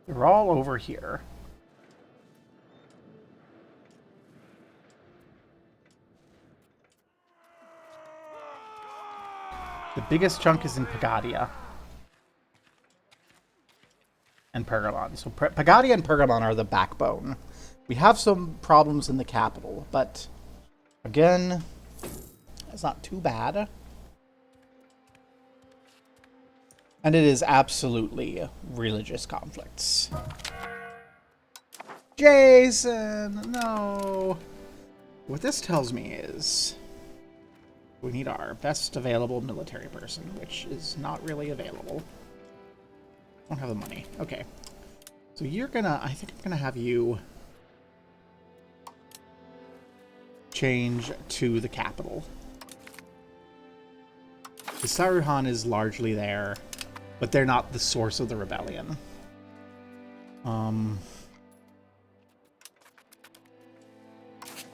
They're all over here. The biggest chunk is in Pagadia and Pergamon. So Pagadia and Pergamon are the backbone. We have some problems in the capital, but again, It's not too bad. And it is absolutely religious conflicts. Jason! No! What this tells me is we need our best available military person, which is not really available. I don't have the money. Okay. So you're gonna... I think I'm gonna have you change to the capital. The Saruhan is largely there, but they're not the source of the rebellion.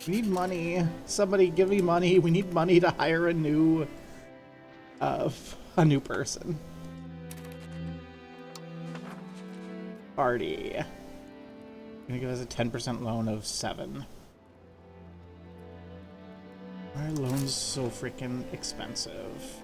We need money. Somebody give me money. We need money to hire a new person. Party. Gonna give us a 10% loan of 7. Why are loans so freaking expensive?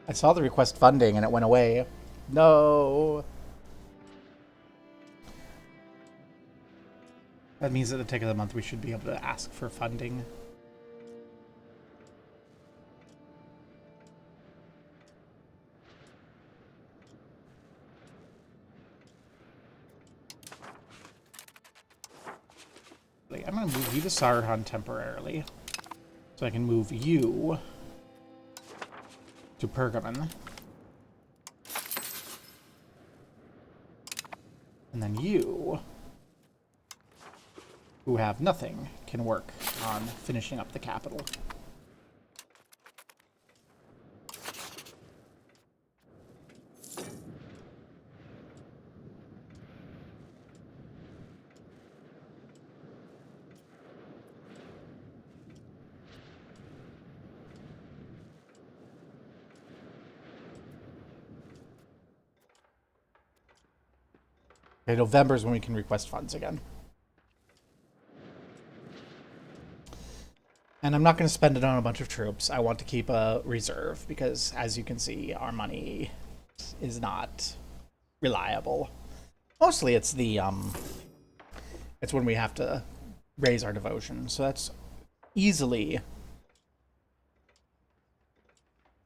I saw the request funding and it went away. No. That means at the tick of the month we should be able to ask for funding. I'm going to move you to Sarhan temporarily, so I can move you to Pergamon. And then you, who have nothing, can work on finishing up the capital. Okay, November is when we can request funds again. And I'm not going to spend it on a bunch of troops. I want to keep a reserve because, as you can see, our money is not reliable. Mostly it's the, it's when we have to raise our devotion. So that's easily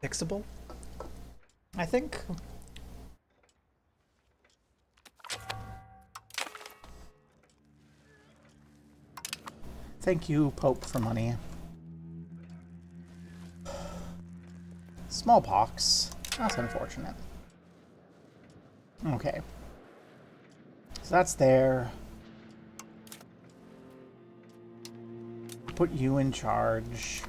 fixable, I think. Thank you, Pope, for money. Smallpox. That's unfortunate. Okay. So that's there. Put you in charge.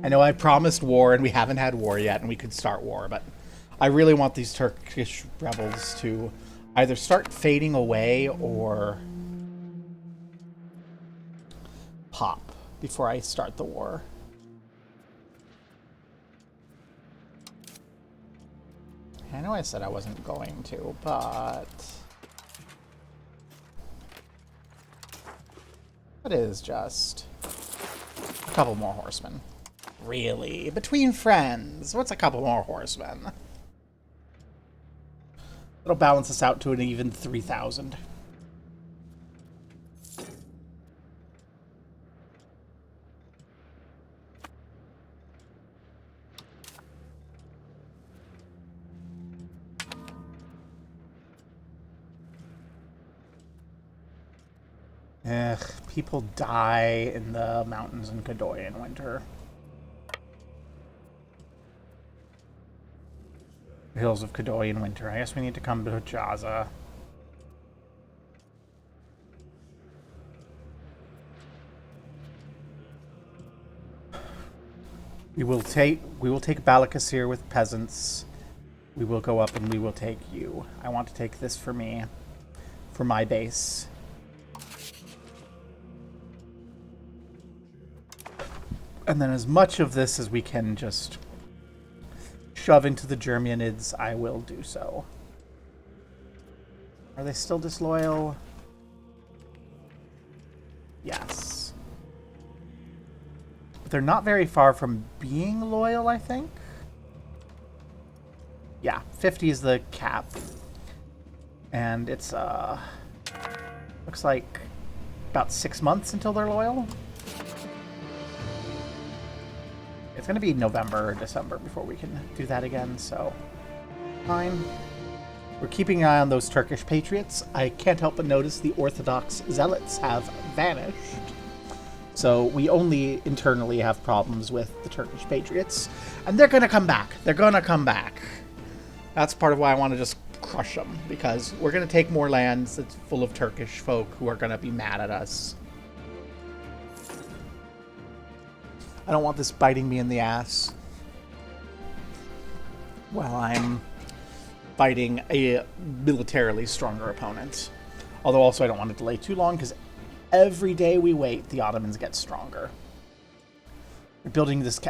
I know I promised war and we haven't had war yet and we could start war, but I really want these Turkish rebels to either start fading away or pop before I start the war. I know I said I wasn't going to, but it is just a couple more horsemen. Really? Between friends? What's a couple more horsemen? It'll balance us out to an even 3,000. Ugh, people die in the mountains in Kadoy in winter. Hills of Kadoy in winter. I guess we need to come to Jaza. We will take Balikasir with peasants. We will go up and we will take you. I want to take this for me. For my base. And then as much of this as we can just shove into the Germanids, I will do so. Are they still disloyal? Yes. But they're not very far from being loyal, I think. Yeah, 50 is the cap. And it's, looks like about 6 months until they're loyal. It's going to be November or December before we can do that again, so fine. We're keeping an eye on those Turkish patriots. I can't help but notice the Orthodox zealots have vanished. So we only internally have problems with the Turkish patriots. And they're going to come back. They're going to come back. That's part of why I want to just crush them, because we're going to take more lands that's full of Turkish folk who are going to be mad at us. I don't want this biting me in the ass while I'm fighting a militarily stronger opponent. Although also I don't want to delay too long, because every day we wait, the Ottomans get stronger. They're building this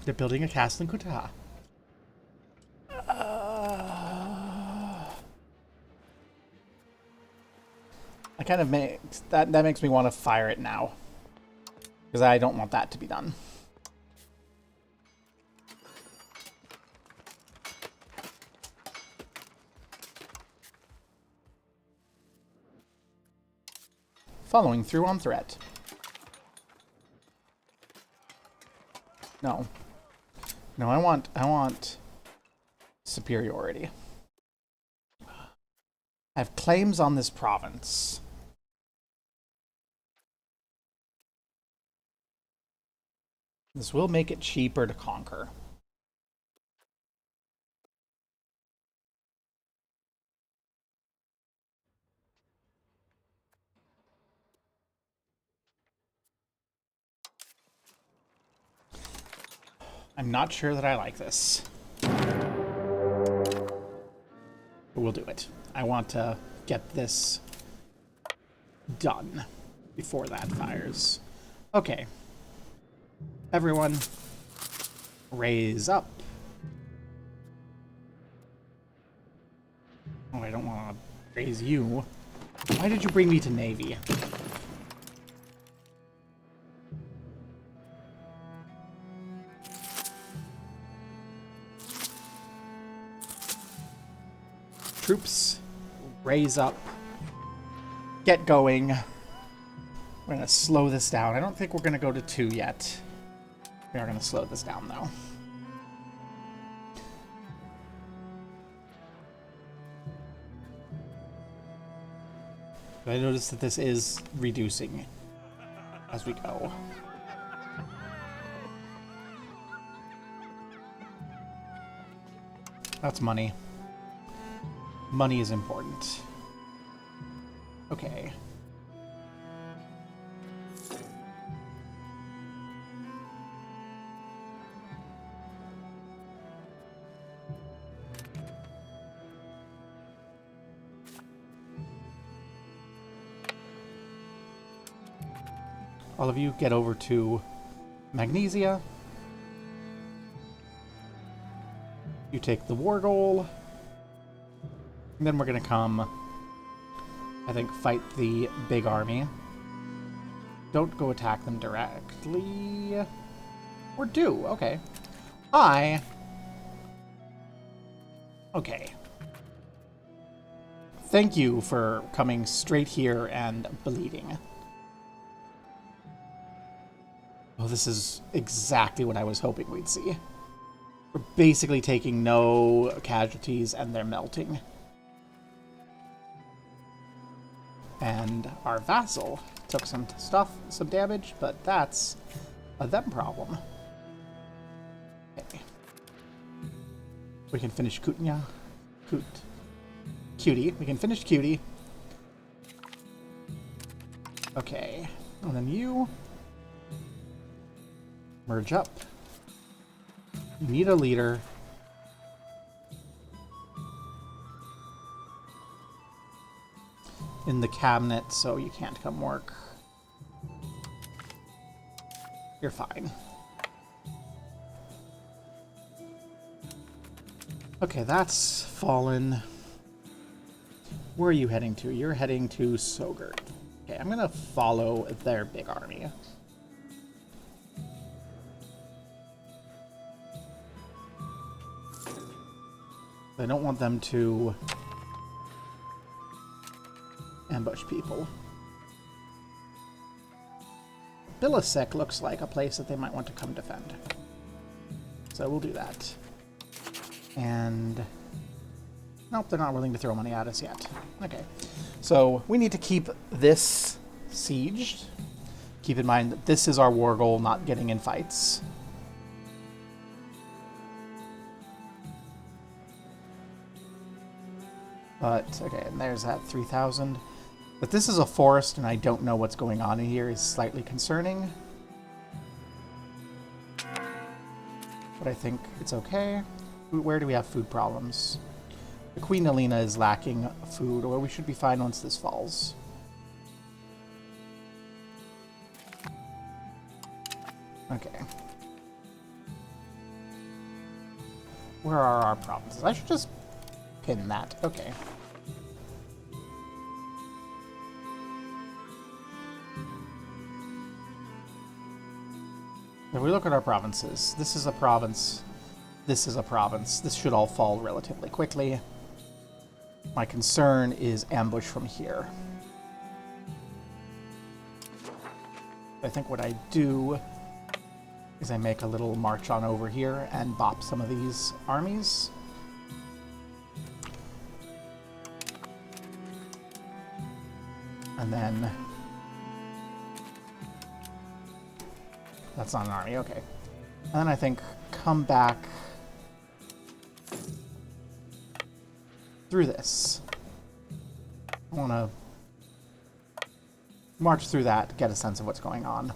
They're building a castle in Kutaha. I kind of makes that makes me want to fire it now, because I don't want that to be done. Following through on threat. No. No, I want superiority. I have claims on this province. This will make it cheaper to conquer. I'm not sure that I like this. But we'll do it. I want to get this done before that fires. Okay. Everyone, raise up. Oh, I don't want to raise you. Why did you bring me to Navy? Troops, raise up. Get going. We're going to slow this down. I don't think we're going to go to 2 yet. We are going to slow this down, though. But I noticed that this is reducing as we go. That's money. Money is important. Okay. All of you get over to Magnesia. You take the war goal. And then we're going to come, I think, fight the big army. Don't go attack them directly. Or do. Okay. Okay. Thank you for coming straight here and bleeding. Oh, this is exactly what I was hoping we'd see. We're basically taking no casualties and they're melting. And our vassal took some damage, but that's a them problem. Okay. We can finish Cutie. We can finish Cutie. Okay. And then you merge up. You need a leader. In the cabinet, so you can't come work. You're fine. Okay, that's fallen. Where are you heading to? You're heading to Sogurt. Okay, I'm gonna follow their big army. I don't want them to ambush people. Bilisek looks like a place that they might want to come defend. So we'll do that. And nope, they're not willing to throw money at us yet. Okay, so we need to keep this sieged. Keep in mind that this is our war goal, not getting in fights. But, okay, and there's that 3,000. But this is a forest, and I don't know what's going on in here is slightly concerning. But I think it's okay. Where do we have food problems? The Queen Alina is lacking food, or we should be fine once this falls. Okay. Where are our provinces? I should just pin that. Okay. If we look at our provinces, this is a province, this is a province. This should all fall relatively quickly. My concern is ambush from here. I think what I do is I make a little march on over here and bop some of these armies. And then... That's not an army, okay. And then I think come back through this. I want to march through that, get a sense of what's going on.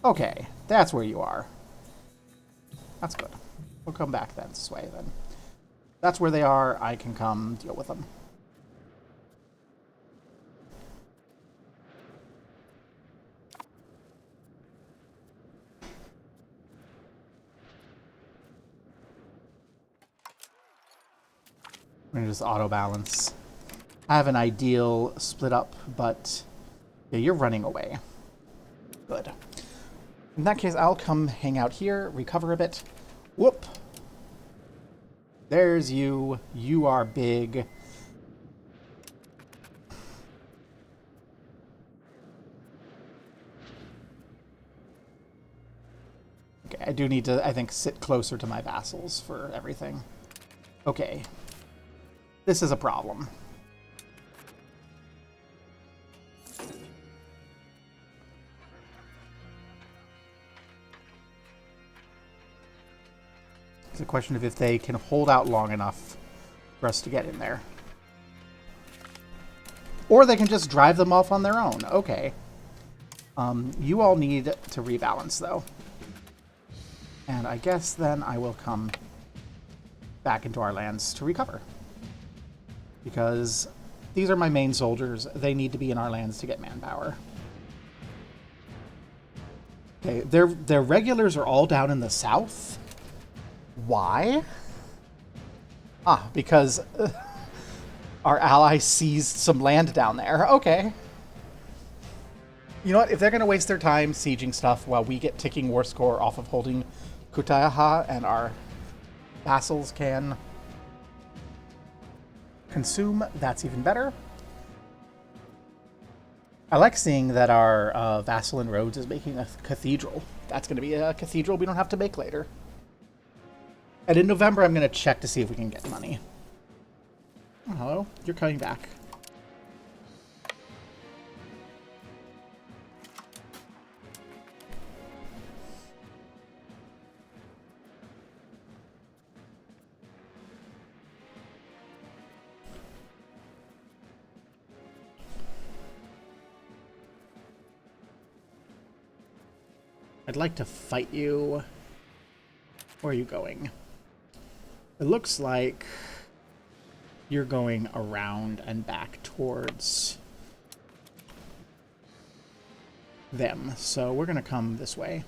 Okay, that's where you are. That's good. We'll come back then, this way then. That's where they are. I can come deal with them. I'm going to just auto-balance. I have an ideal split up, but yeah, you're running away. Good. In that case, I'll come hang out here, recover a bit. Whoop! There's you. You are big. Okay, I do need to, I think, sit closer to my vassals for everything. Okay. This is a problem. It's a question of if they can hold out long enough for us to get in there. Or they can just drive them off on their own. Okay. You all need to rebalance, though. And I guess then I will come back into our lands to recover. Because these are my main soldiers. They need to be in our lands to get manpower. Okay, their regulars are all down in the south. Why? Ah, because our ally seized some land down there. Okay. You know what? If they're going to waste their time sieging stuff while we get ticking war score off of holding Kutayaha and our vassals can consume, that's even better. I like seeing that our vassal in Rhodes is making a cathedral. That's going to be a cathedral we don't have to make later. And in November, I'm going to check to see if we can get money. Oh, hello. You're coming back. I'd like to fight you. Where are you going? It looks like you're going around and back towards them. So we're going to come this way.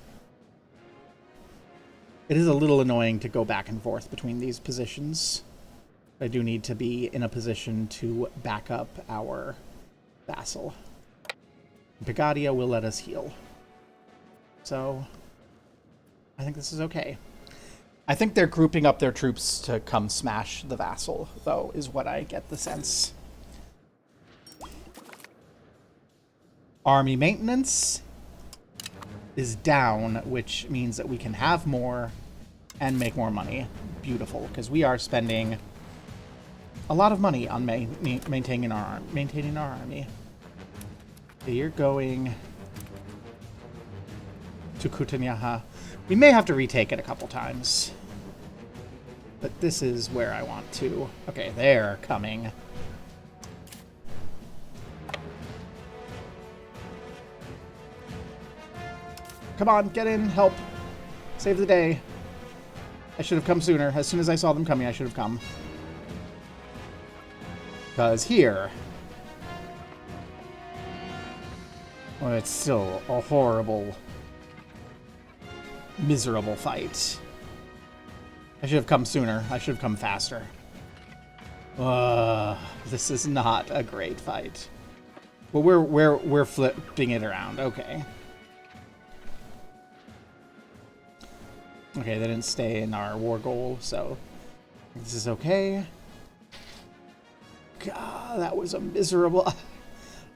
It is a little annoying to go back and forth between these positions. I do need to be in a position to back up our vassal. Pagadia will let us heal. So I think this is okay. I think they're grouping up their troops to come smash the vassal, though, is what I get the sense. Army maintenance is down, which means that we can have more and make more money. Beautiful, because we are spending a lot of money on maintaining our army. Okay, you're going to Kutanyaha. We may have to retake it a couple times, but this is where I want to. Okay, they're coming. Come on, get in, help. Save the day. I should have come sooner. As soon as I saw them coming, I should have come. Because here... well, it's still a horrible, miserable fight. I should have come sooner. I should have come faster. This is not a great fight. Well, we're flipping it around. Okay. Okay, they didn't stay in our war goal, so this is okay. God, that was a miserable...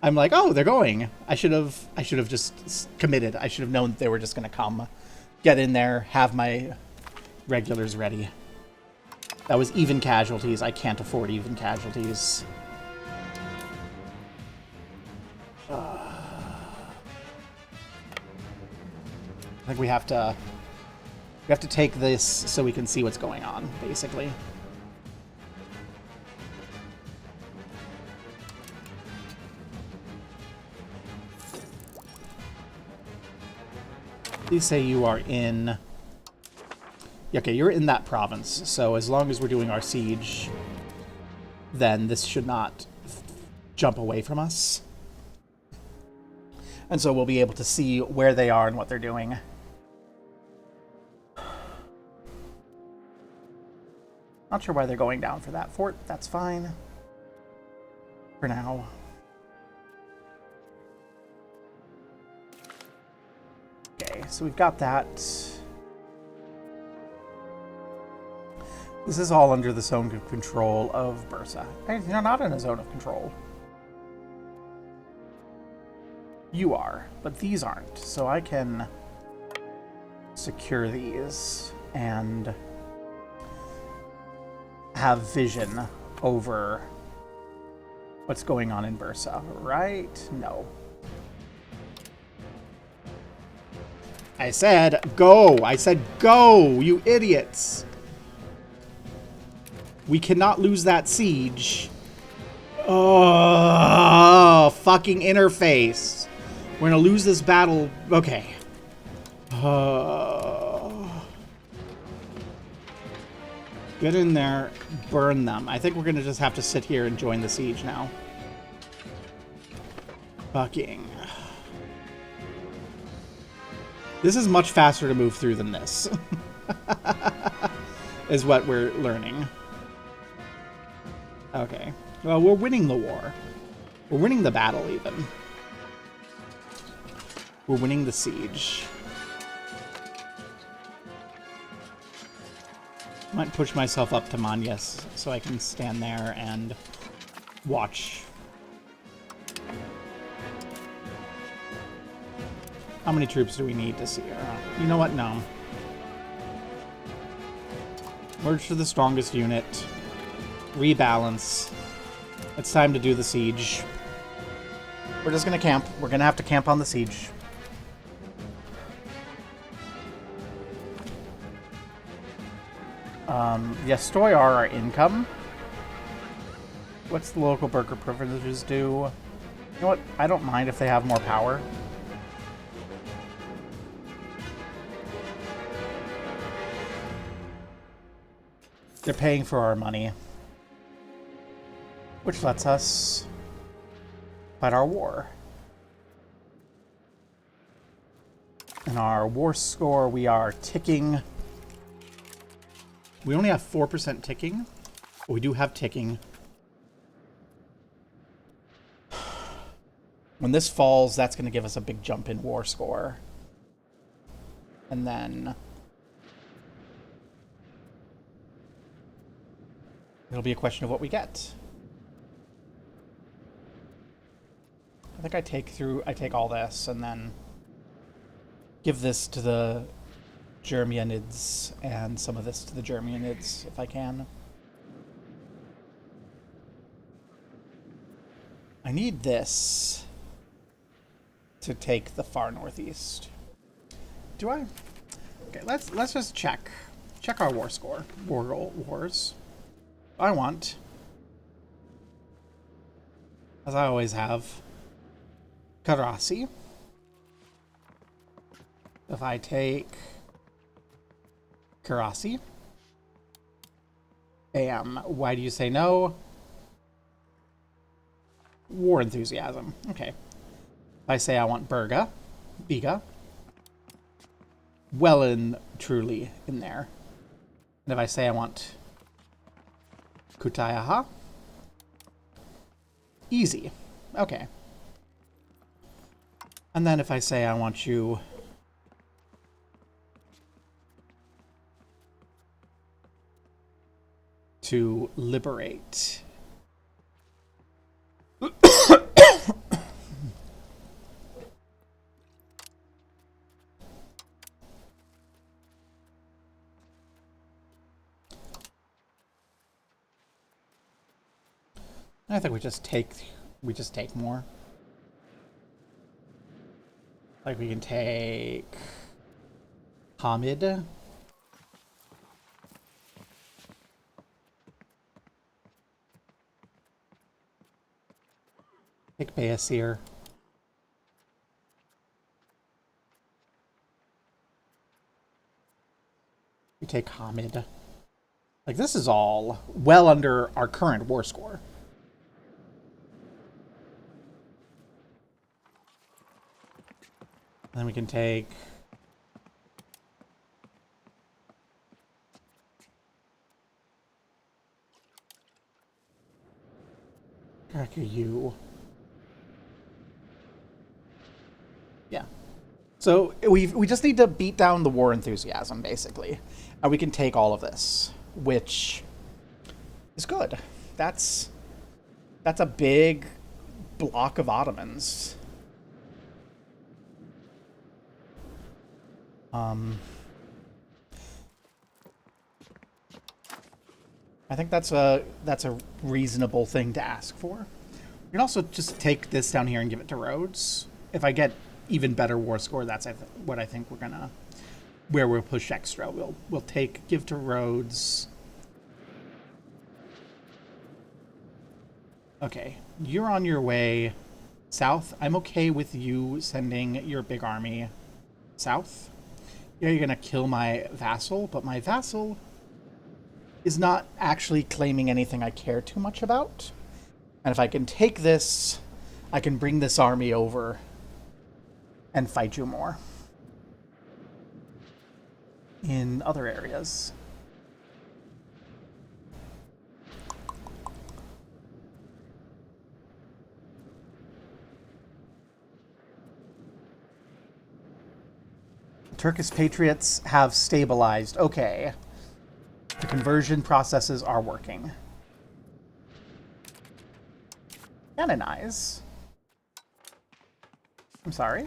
I'm like, oh, they're going. I should have just committed. I should have known that they were just going to come. Get in there, have my regulars ready. That was even casualties. I can't afford even casualties. I think we have to take this so we can see what's going on, basically. Please say you are in... okay, you're in that province, so as long as we're doing our siege, then this should not jump away from us. And so we'll be able to see where they are and what they're doing. Not sure why they're going down for that fort. That's fine. For now. Okay, so we've got that. This is all under the zone of control of Bursa. Hey, you're not in a zone of control. You are, but these aren't. So I can secure these and have vision over what's going on in Bursa, right? No. I said go! I said go, you idiots! We cannot lose that siege. Oh, fucking interface. We're gonna lose this battle. Okay. Get in there, burn them. I think we're gonna just have to sit here and join the siege now. Fucking. This is much faster to move through than this. Is what we're learning. Okay. Well, we're winning the war. We're winning the battle, even. We're winning the siege. Might push myself up to Manyas so I can stand there and watch. How many troops do we need to see? You know what? No. Merge to the strongest unit. Rebalance. It's time to do the siege. We're just gonna camp. We're gonna have to camp on the siege. Yes, Stoyar our income. What's the local burger privileges do? You know what? I don't mind if they have more power. They're paying for our money. Which lets us fight our war. In our war score, we are ticking. We only have 4% ticking, but we do have ticking. When this falls, that's going to give us a big jump in war score. And then it'll be a question of what we get. I think I take all this and then give this to the Germanids and some of this to the Germanids if I can. I need this to take the far northeast. Do I? Okay, let's just check our war score. Wars. I want, as I always have, Karasi. If I take Karasi, bam. Why do you say no? War enthusiasm. Okay. If I say I want Biga, well and truly in there. And if I say I want Kutayaha, easy. Okay. And then if I say I want you to liberate. I think we just take more. Like we can take Hamid. Take Bayasir. We take Hamid. Like this is all well under our current war score. And then we can take you. Yeah. So we just need to beat down the war enthusiasm, basically. And we can take all of this, which is good. That's a big block of Ottomans. I think that's a reasonable thing to ask for. We can also just take this down here and give it to Rhodes. If I get even better war score, that's what I think where we'll push extra. We'll give to Rhodes. Okay, you're on your way south. I'm okay with you sending your big army south. Yeah, you're gonna kill my vassal, but my vassal is not actually claiming anything I care too much about. And if I can take this, I can bring this army over and fight you more in other areas. Turkish patriots have stabilized. Okay. The conversion processes are working. Canonize. I'm sorry.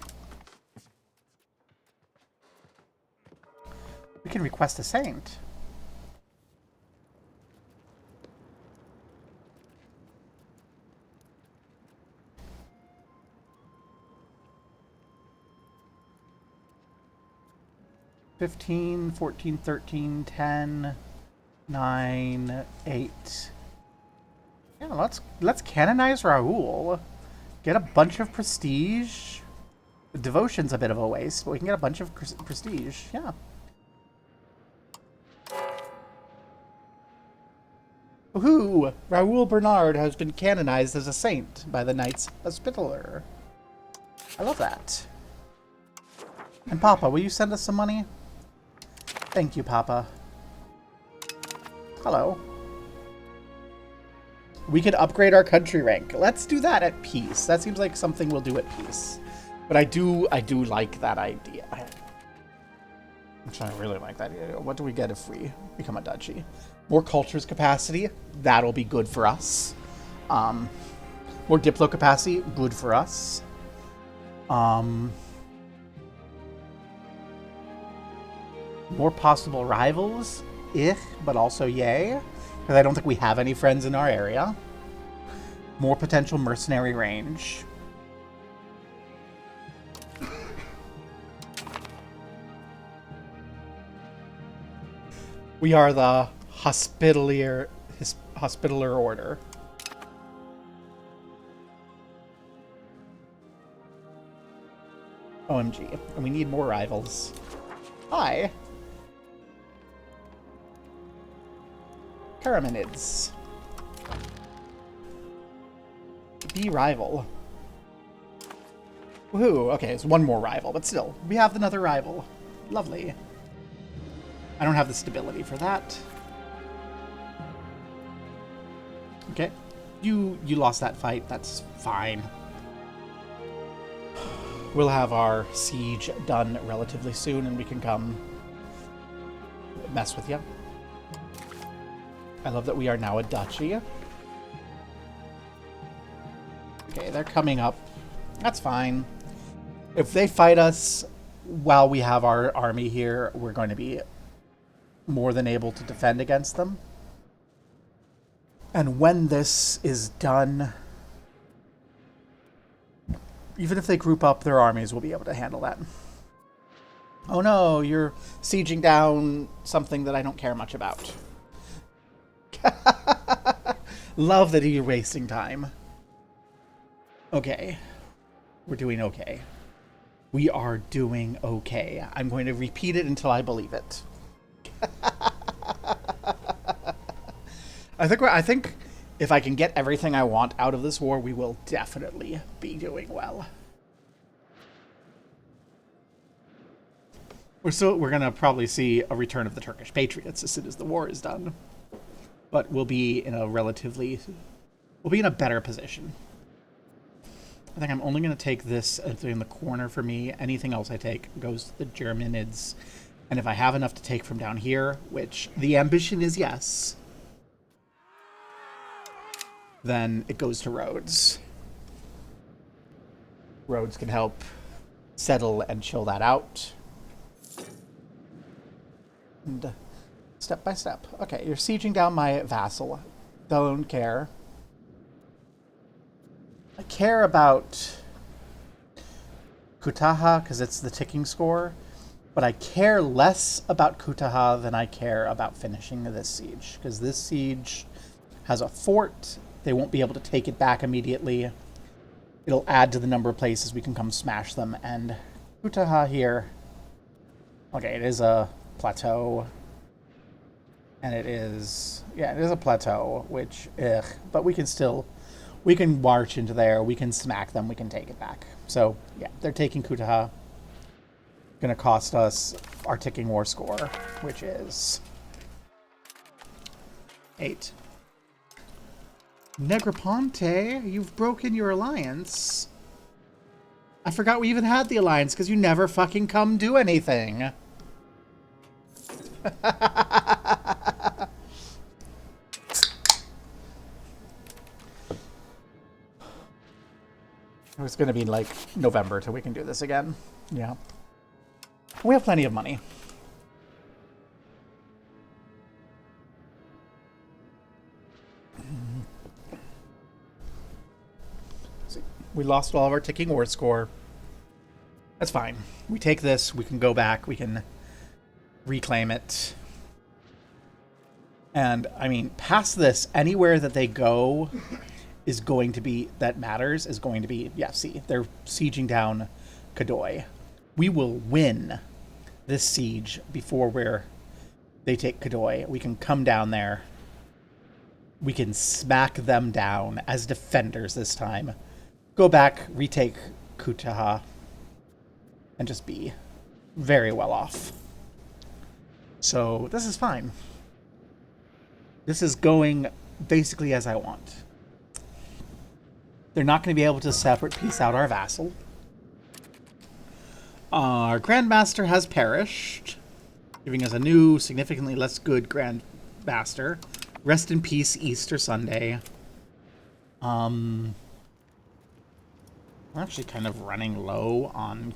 We can request a saint. $15, $14, $13, $10, $9, $8. Yeah, let's canonize Raoul. Get a bunch of prestige. Devotion's a bit of a waste, but we can get a bunch of prestige. Yeah. Woohoo! Raoul Bernard has been canonized as a saint by the Knights Hospitaller. I love that. And Papa, will you send us some money? Thank you, Papa. Hello. We could upgrade our country rank. Let's do that at peace. That seems like something we'll do at peace. But I do like that idea. Actually, I really like that idea. What do we get if we become a duchy? More cultures capacity. That'll be good for us. More diplo capacity. Good for us. More possible rivals. But also yay. Because I don't think we have any friends in our area. More potential mercenary range. We are the hospitaller order. OMG. And we need more rivals. Hi. Caraminids. Be rival. Woohoo. Okay, it's one more rival, but still, we have another rival. Lovely. I don't have the stability for that. Okay. You lost that fight. That's fine. We'll have our siege done relatively soon, and we can come mess with you. I love that we are now a duchy. Okay, they're coming up. That's fine. If they fight us while we have our army here, we're going to be more than able to defend against them. And when this is done, even if they group up their armies, we'll be able to handle that. Oh no, you're sieging down something that I don't care much about. Love that you're wasting time. Okay. We're doing okay. We are doing okay. I'm going to repeat it until I believe it. I think if I can get everything I want out of this war, we will definitely be doing well. We're gonna probably see a return of the Turkish Patriots as soon as the war is done. But we'll be in a better position. I think I'm only going to take this in the corner for me. Anything else I take goes to the Germanids. And if I have enough to take from down here, which the ambition is yes, then it goes to Rhodes. Rhodes can help settle and chill that out. And step by step. Okay, you're sieging down my vassal. Don't care. I care about Kutaha because it's the ticking score, but I care less about Kutaha than I care about finishing this siege, because this siege has a fort. They won't be able to take it back immediately. It'll add to the number of places we can come smash them, and Kutaha here... Okay, it is a plateau. And it is a plateau, which, but we can march into there, we can smack them, we can take it back. So, yeah, they're taking Kutaha. Gonna cost us our ticking war score, which is 8. Negroponte, you've broken your alliance. I forgot we even had the alliance, because you never fucking come do anything. It's going to be like November till we can do this again. Yeah. We have plenty of money. See, we lost all of our ticking war score. That's fine. We take this, we can go back, we can reclaim it. And, I mean, past this, anywhere that they go... is going to be, that matters, is going to be, yeah, see, they're sieging down Kadoy. We will win this siege before they take Kadoy. We can come down there. We can smack them down as defenders this time. Go back, retake Kutaha, and just be very well off. So this is fine. This is going basically as I want. They're not going to be able to separate piece out our vassal. Our Grandmaster has perished, giving us a new, significantly less good Grandmaster. Rest in peace, Easter Sunday. We're actually kind of running low on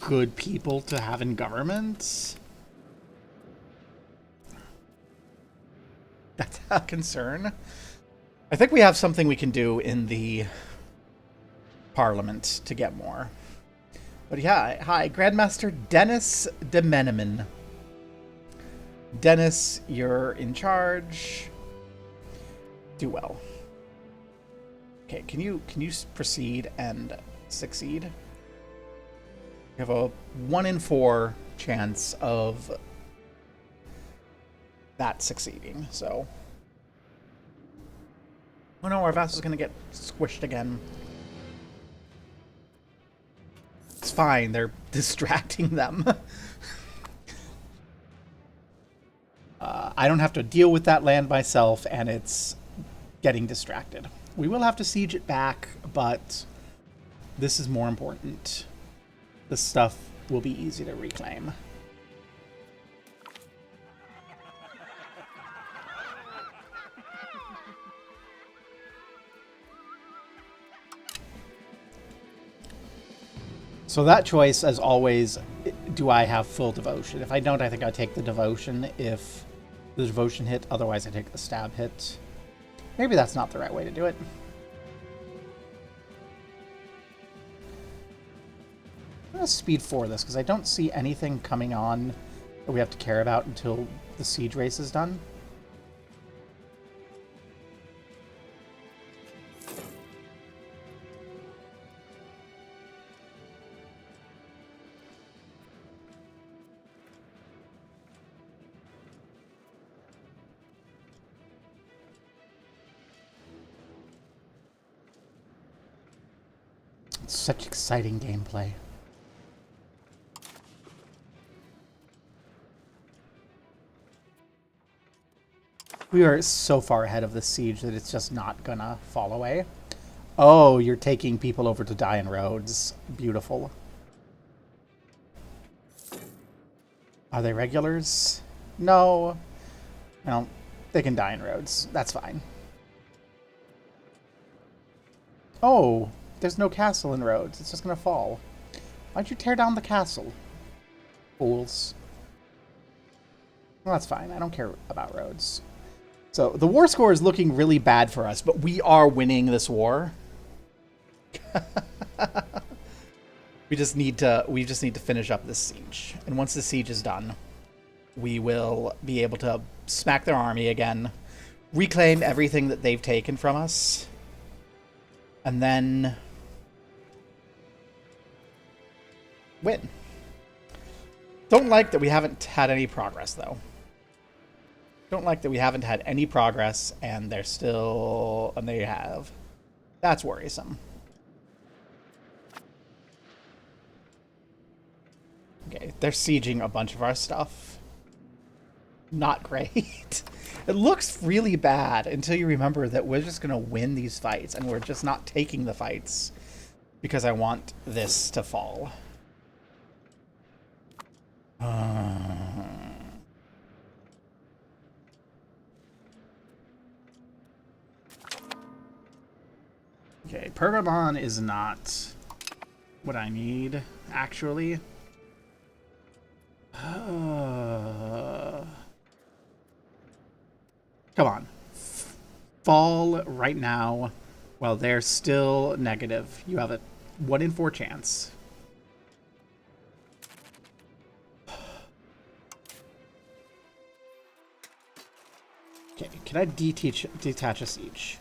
good people to have in government. That's a concern. I think we have something we can do in the Parliament to get more. But yeah, hi, Grandmaster Dennis de Meneman. Dennis, you're in charge. Do well. Okay, can you proceed and succeed? You have a 1 in 4 chance of that succeeding, so. Oh no, our vassal's gonna get squished again. It's fine, they're distracting them. I don't have to deal with that land myself, and it's getting distracted. We will have to siege it back, but this is more important. This stuff will be easy to reclaim. So that choice, as always, do I have full devotion? If I don't, I think I take the devotion if the devotion hit. Otherwise, I take the stab hit. Maybe that's not the right way to do it. I'm going to speed 4 this, because I don't see anything coming on that we have to care about until the siege race is done. It's such exciting gameplay. We are so far ahead of the siege that it's just not gonna fall away. Oh, you're taking people over to die in roads. Beautiful. Are they regulars? No. No, they can die in roads. That's fine. Oh, there's no castle in Rhodes. It's just gonna fall. Why'd you tear down the castle? Fools. Well, that's fine. I don't care about Rhodes. So, the war score is looking really bad for us, but we are winning this war. we just need to finish up this siege. And once the siege is done, we will be able to smack their army again, reclaim everything that they've taken from us, and then win. Don't like that we haven't had any progress, though. Don't like that we haven't had any progress, and they're still... and they have. That's worrisome. Okay, they're sieging a bunch of our stuff. Not great. It looks really bad until you remember that we're just going to win these fights, and we're just not taking the fights because I want this to fall. Okay, Pergamon is not what I need, actually. Come on. Fall right now while they're still negative. You have a 1 in 4 chance. Okay, can I detach a siege?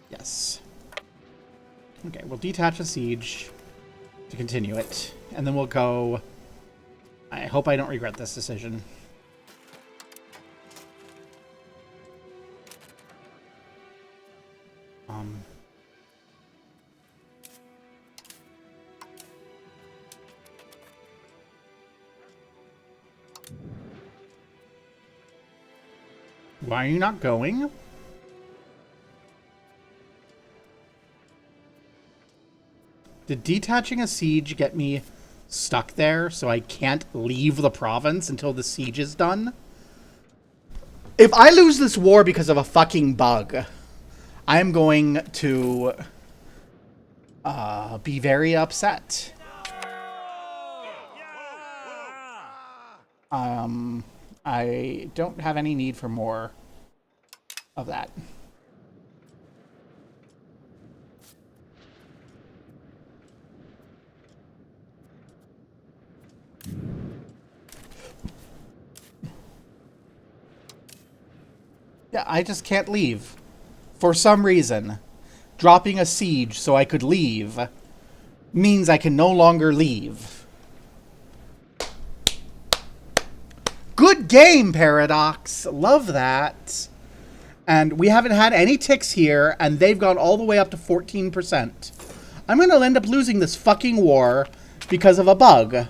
Yes. Okay, we'll detach a siege to continue it, and then we'll go... I hope I don't regret this decision. Why are you not going? Did detaching a siege get me stuck there so I can't leave the province until the siege is done? If I lose this war because of a fucking bug, I am going to be very upset. I don't have any need for more of that. Yeah, I just can't leave. For some reason, dropping a siege so I could leave means I can no longer leave. Good game, Paradox. Love that. And we haven't had any ticks here, and they've gone all the way up to 14%. I'm going to end up losing this fucking war because of a bug.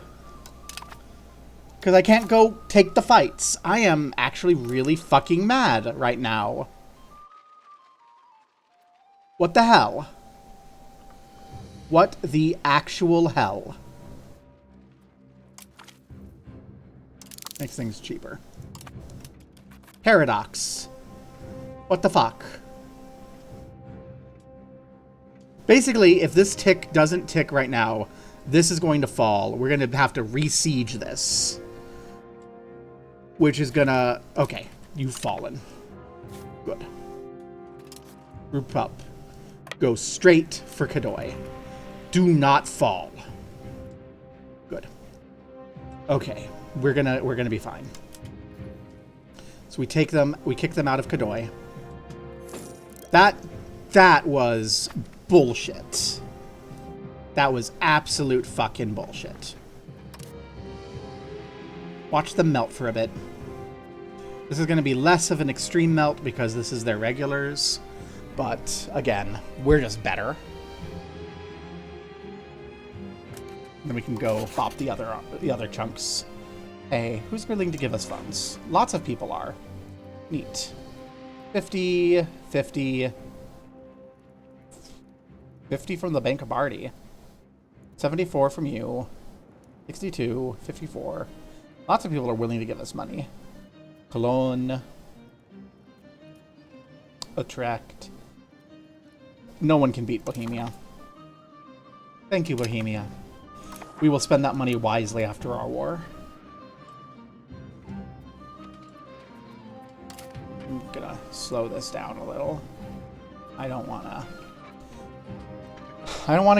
Because I can't go take the fights. I am actually really fucking mad right now. What the hell? What the actual hell? Makes things cheaper. Paradox. What the fuck? Basically, if this tick doesn't tick right now, this is going to fall. We're going to have to re-siege this. Which is gonna... Okay, you've fallen. Good. Group up. Go straight for Kadoy. Do not fall. Good. Okay, we're gonna be fine. So we kick them out of Kadoy. That was bullshit. That was absolute fucking bullshit. Watch them melt for a bit. This is going to be less of an extreme melt because this is their regulars. But, again, we're just better. Then we can go pop the other chunks. Hey, who's willing to give us funds? Lots of people are. Neat. 50, 50. 50 from the Bank of Bardi. 74 from you. 62, 54. Lots of people are willing to give us money. Cologne. Utrecht. No one can beat Bohemia. Thank you, Bohemia. We will spend that money wisely after our war. I'm gonna slow this down a little. I don't wanna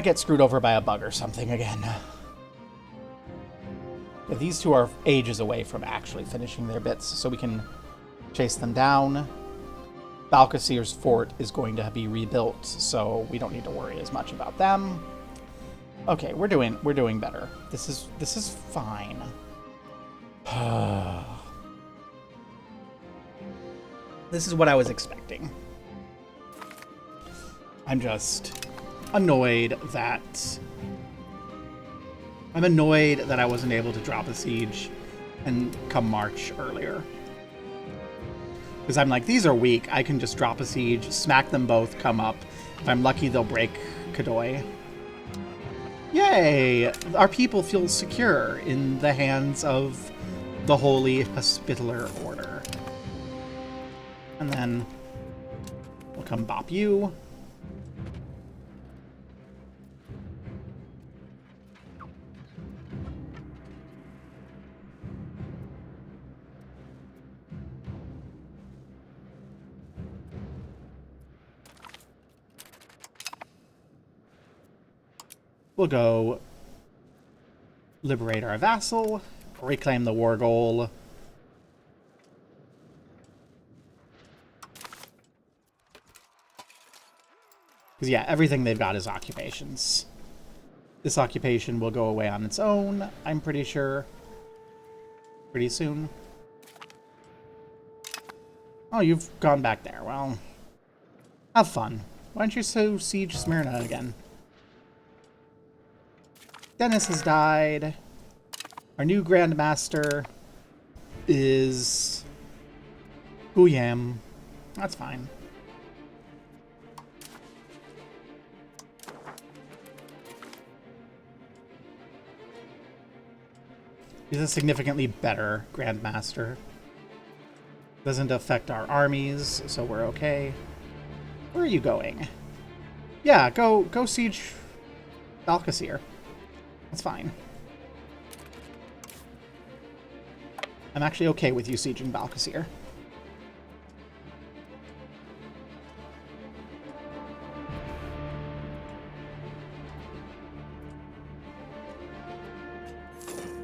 get screwed over by a bug or something again. Yeah, these two are ages away from actually finishing their bits, so we can chase them down. Balcasir's fort is going to be rebuilt, so we don't need to worry as much about them. Okay, we're doing better. This is fine. This is what I was expecting. I'm just annoyed that I wasn't able to drop a siege and come March earlier. Because I'm like, these are weak. I can just drop a siege, smack them both, come up. If I'm lucky, they'll break Kadoy. Yay! Our people feel secure in the hands of the Holy Hospitaller Order. And then we'll come bop you. We'll go liberate our vassal, reclaim the war goal. Because, yeah, everything they've got is occupations. This occupation will go away on its own, I'm pretty sure. Pretty soon. Oh, you've gone back there. Well, have fun. Why don't you siege Smyrna again? Dennis has died. Our new Grandmaster is Booyam. That's fine. He's a significantly better Grandmaster. Doesn't affect our armies, so we're okay. Where are you going? Yeah, go siege Balkasir. That's fine. I'm actually okay with you sieging Balkasir.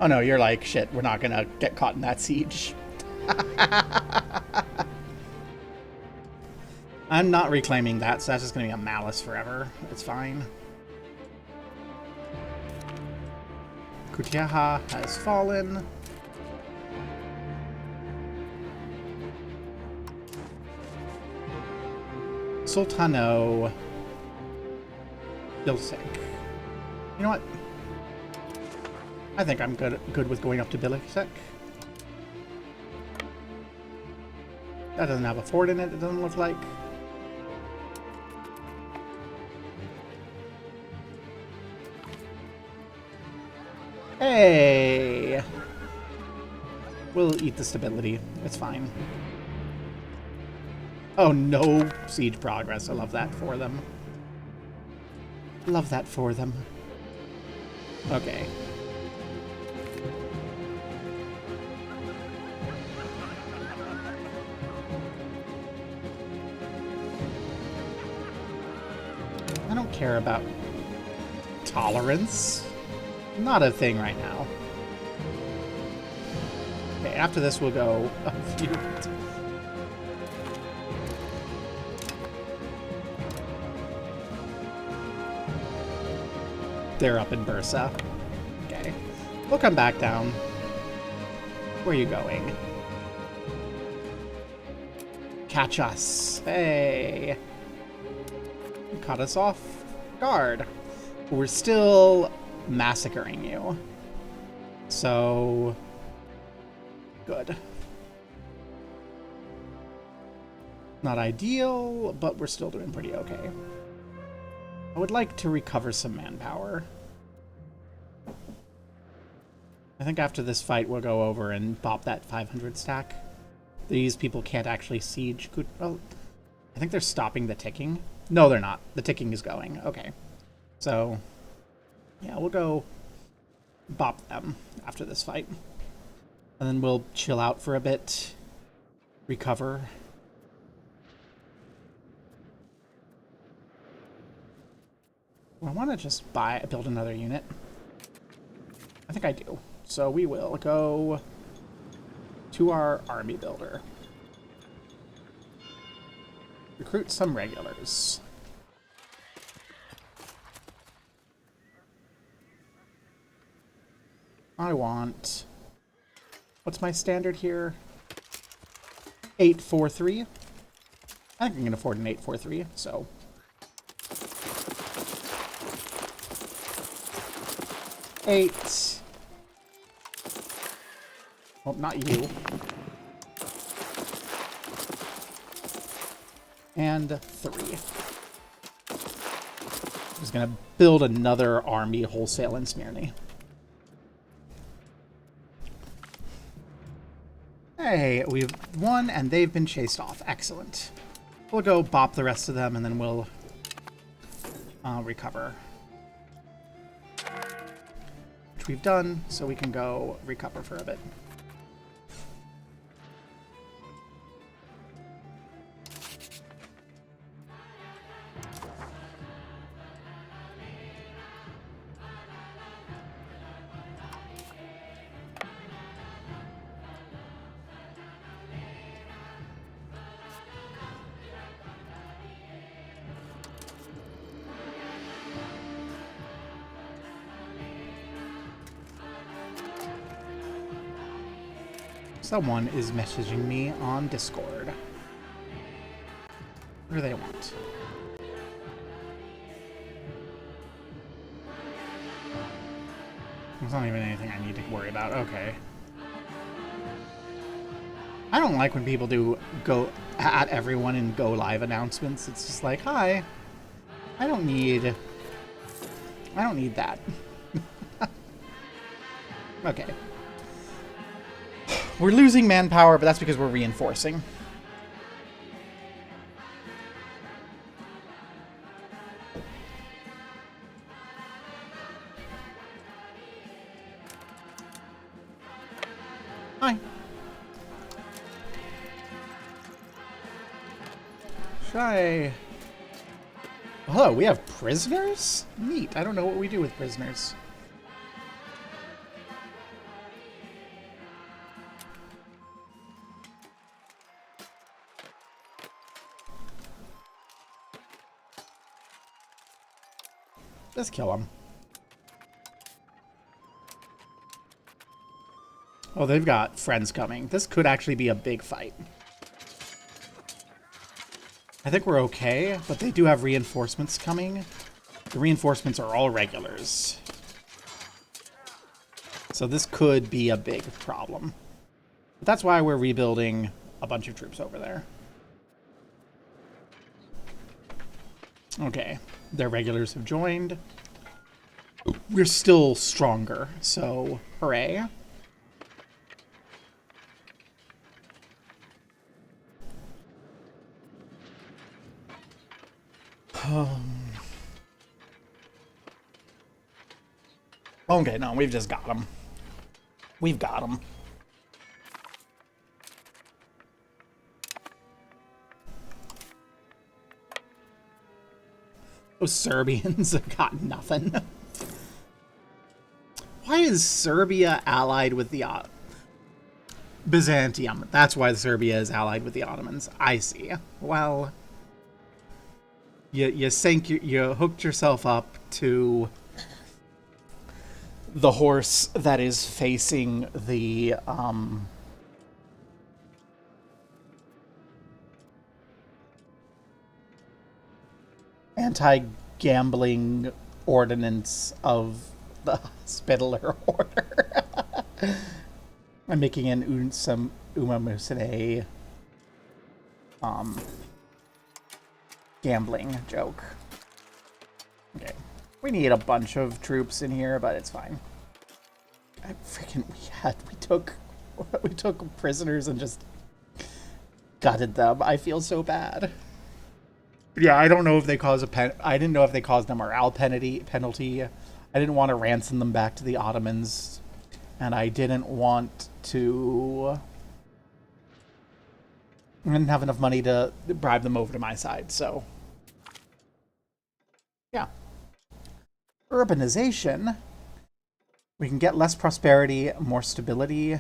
Oh no, you're like, shit, we're not gonna get caught in that siege. I'm not reclaiming that, so that's just gonna be a malice forever. It's fine. Kutiaha has fallen. Sultano. Bilsek. You know what? I think I'm good with going up to Bilsek. That doesn't have a fort in it, it doesn't look like. Hey! We'll eat the stability. It's fine. Oh, no siege progress. I love that for them. Love that for them. Okay. I don't care about tolerance. Not a thing right now. Okay, after this we'll go a few. They're up in Bursa. Okay. We'll come back down. Where are you going? Catch us. Hey. You caught us off guard. We're still massacring you. So... good. Not ideal, but we're still doing pretty okay. I would like to recover some manpower. I think after this fight we'll go over and bop that 500 stack. These people can't actually siege. Oh, I think they're stopping the ticking. No, they're not. The ticking is going. Okay. So, yeah, we'll go bop them after this fight. And then we'll chill out for a bit. Recover. I want to just build another unit. I think I do. So we will go to our army builder. Recruit some regulars. I want... what's my standard here? 843. I think I can afford an 843, so... Eight. Well, not you. And 3. I'm just gonna build another army wholesale in Smyrna. Hey, we've won and they've been chased off. Excellent. We'll go bop the rest of them and then we'll recover. Which we've done, so we can go recover for a bit. Someone is messaging me on Discord. What do they want? There's not even anything I need to worry about. Okay. I don't like when people do go at everyone in go live announcements. It's just like, hi, I don't need that. Okay. We're losing manpower, but that's because we're reinforcing. Hi. Should I... Hello, we have prisoners? Neat. I don't know what we do with prisoners. Just kill them. Oh, they've got friends coming. This could actually be a big fight. I think we're okay, but they do have reinforcements coming. The reinforcements are all regulars. So this could be a big problem. But that's why we're rebuilding a bunch of troops over there. Okay, their regulars have joined. We're still stronger, so hooray. Okay, no, we've just got them. We've got them. Those Serbians have got nothing. Why is Serbia allied with the Byzantium? That's why Serbia is allied with the Ottomans. I see. Well, you hooked yourself up to the horse that is facing the anti-gambling ordinance of the Hospitaller Order. I'm making an some Uma Musine gambling joke. Okay. We need a bunch of troops in here, but it's fine. We took prisoners and just gutted them. I feel so bad. Yeah, I don't know if they cause I didn't know if they caused a morale penalty. I didn't want to ransom them back to the Ottomans, and I didn't want to. I didn't have enough money to bribe them over to my side, so yeah. Urbanization. We can get less prosperity, more stability,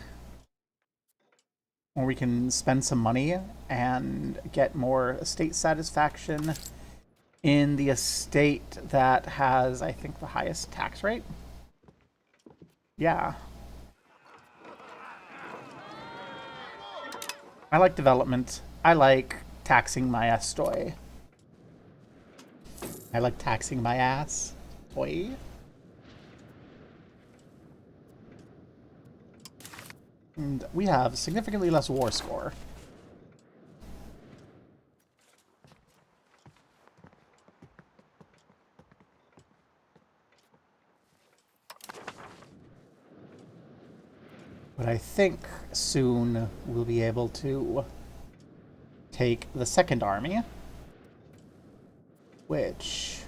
or we can spend some money and get more estate satisfaction in the estate that has, I think, the highest tax rate. Yeah. I like development. I like taxing my astoy. I like taxing my ass. Toy. And we have significantly less war score. But I think soon we'll be able to take the second army, which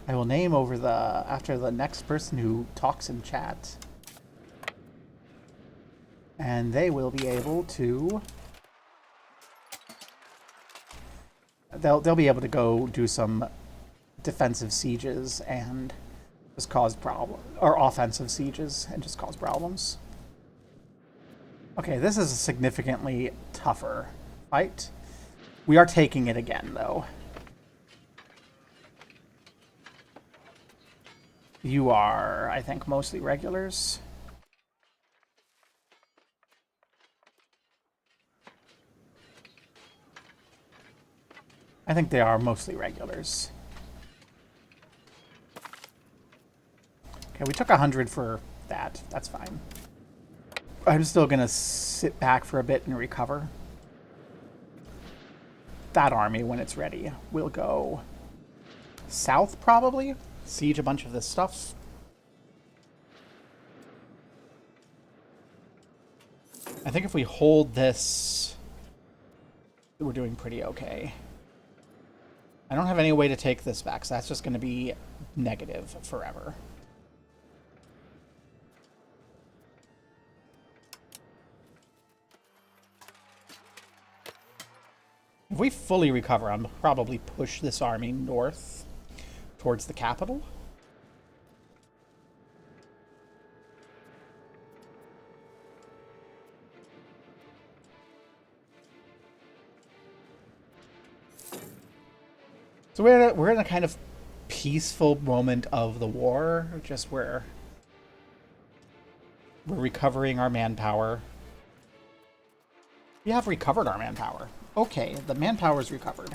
I will name after the next person who talks in chat. And they will be able to... They'll be able to go do some defensive sieges and just cause problems, or offensive sieges and just cause problems. Okay, this is a significantly tougher fight. We are taking it again, though. You are, I think, mostly regulars. I think they are mostly regulars. Okay, we took 100 for that. That's fine. I'm still going to sit back for a bit and recover. That army, when it's ready, will go south, probably. Siege a bunch of this stuff. I think if we hold this, we're doing pretty okay. I don't have any way to take this back, so that's just going to be negative forever. If we fully recover, I'll probably push this army north towards the capital. So we're in a kind of peaceful moment of the war, just where we're recovering our manpower. We have recovered our manpower. Okay, the manpower is recovered.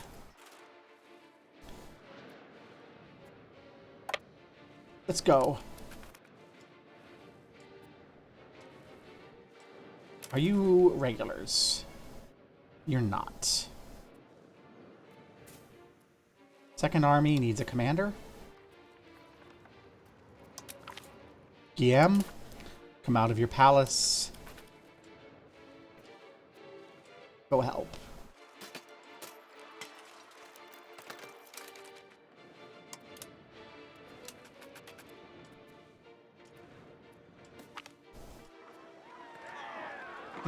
Let's go. Are you regulars? You're not. Second Army needs a commander. GM, come out of your palace. Go help.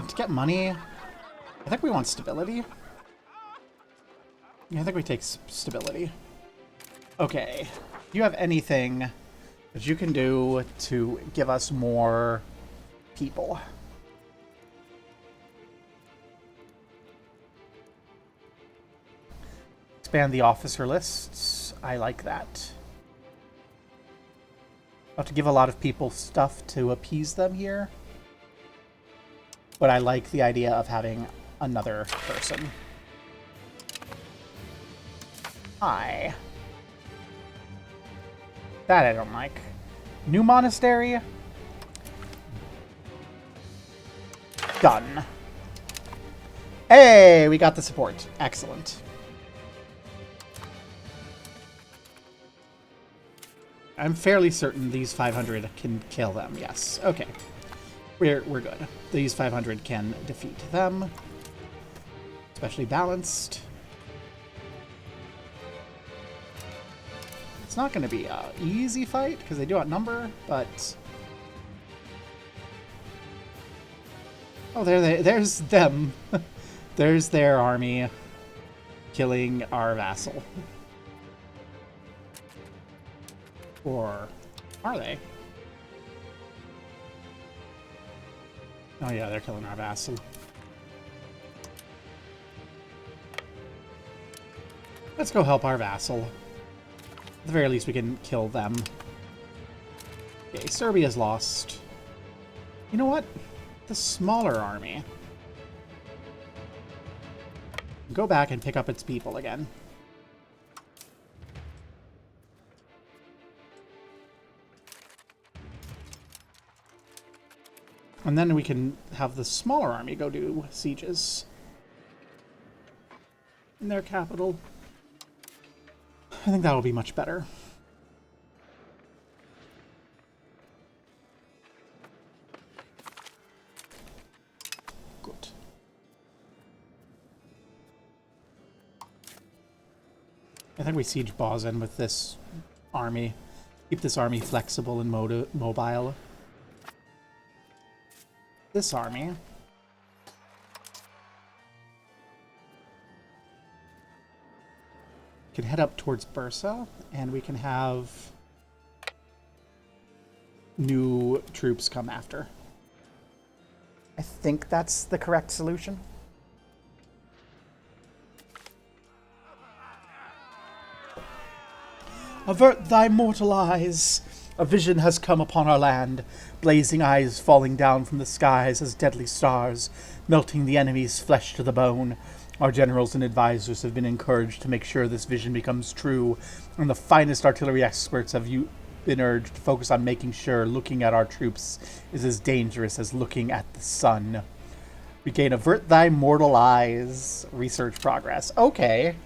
To get money, I think we want stability. Yeah, I think we take stability. Okay. Do you have anything that you can do to give us more people? Expand the officer lists. I like that. I'll have to give a lot of people stuff to appease them here. But I like the idea of having another person. Hi. That I don't like. New monastery. Done. Hey, we got the support. Excellent. I'm fairly certain these 500 can kill them. Yes. Okay. We're good. These 500 can defeat them. Especially balanced. It's not going to be an easy fight, because they do outnumber, but... Oh, there's them. There's their army killing our vassal. Or are they? Oh yeah, they're killing our vassal. Let's go help our vassal. At the very least, we can kill them. Okay, Serbia's lost. You know what? The smaller army. Go back and pick up its people again. And then we can have the smaller army go do sieges in their capital. I think that'll be much better. Good. I think we siege Boston with this army. Keep this army flexible and mobile. This army can head up towards Bursa, and we can have new troops come after. I think that's the correct solution. Avert thy mortal eyes. A vision has come upon our land, blazing eyes falling down from the skies as deadly stars, melting the enemy's flesh to the bone. Our generals and advisors have been encouraged to make sure this vision becomes true, and the finest artillery experts have been been urged to focus on making sure looking at our troops is as dangerous as looking at the sun. We gain avert thy mortal eyes. Research progress. Okay.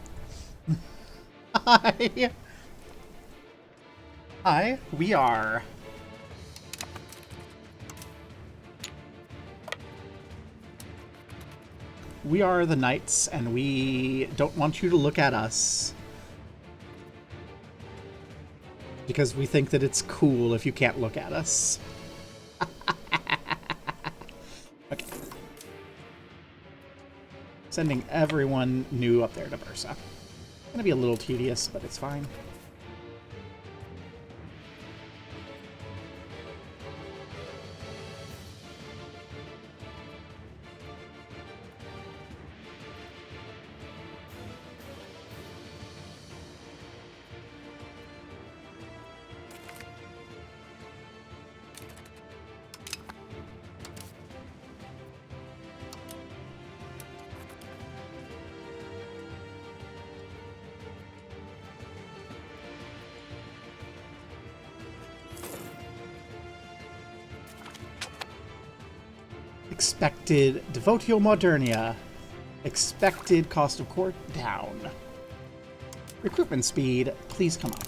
Hi. Hi. We are the knights, and we don't want you to look at us. Because we think that it's cool if you can't look at us. Okay. Sending everyone new up there to Bursa. Gonna be a little tedious, but it's fine. Expected Devotio Modernia. Expected cost of court down. Recruitment speed, please come up.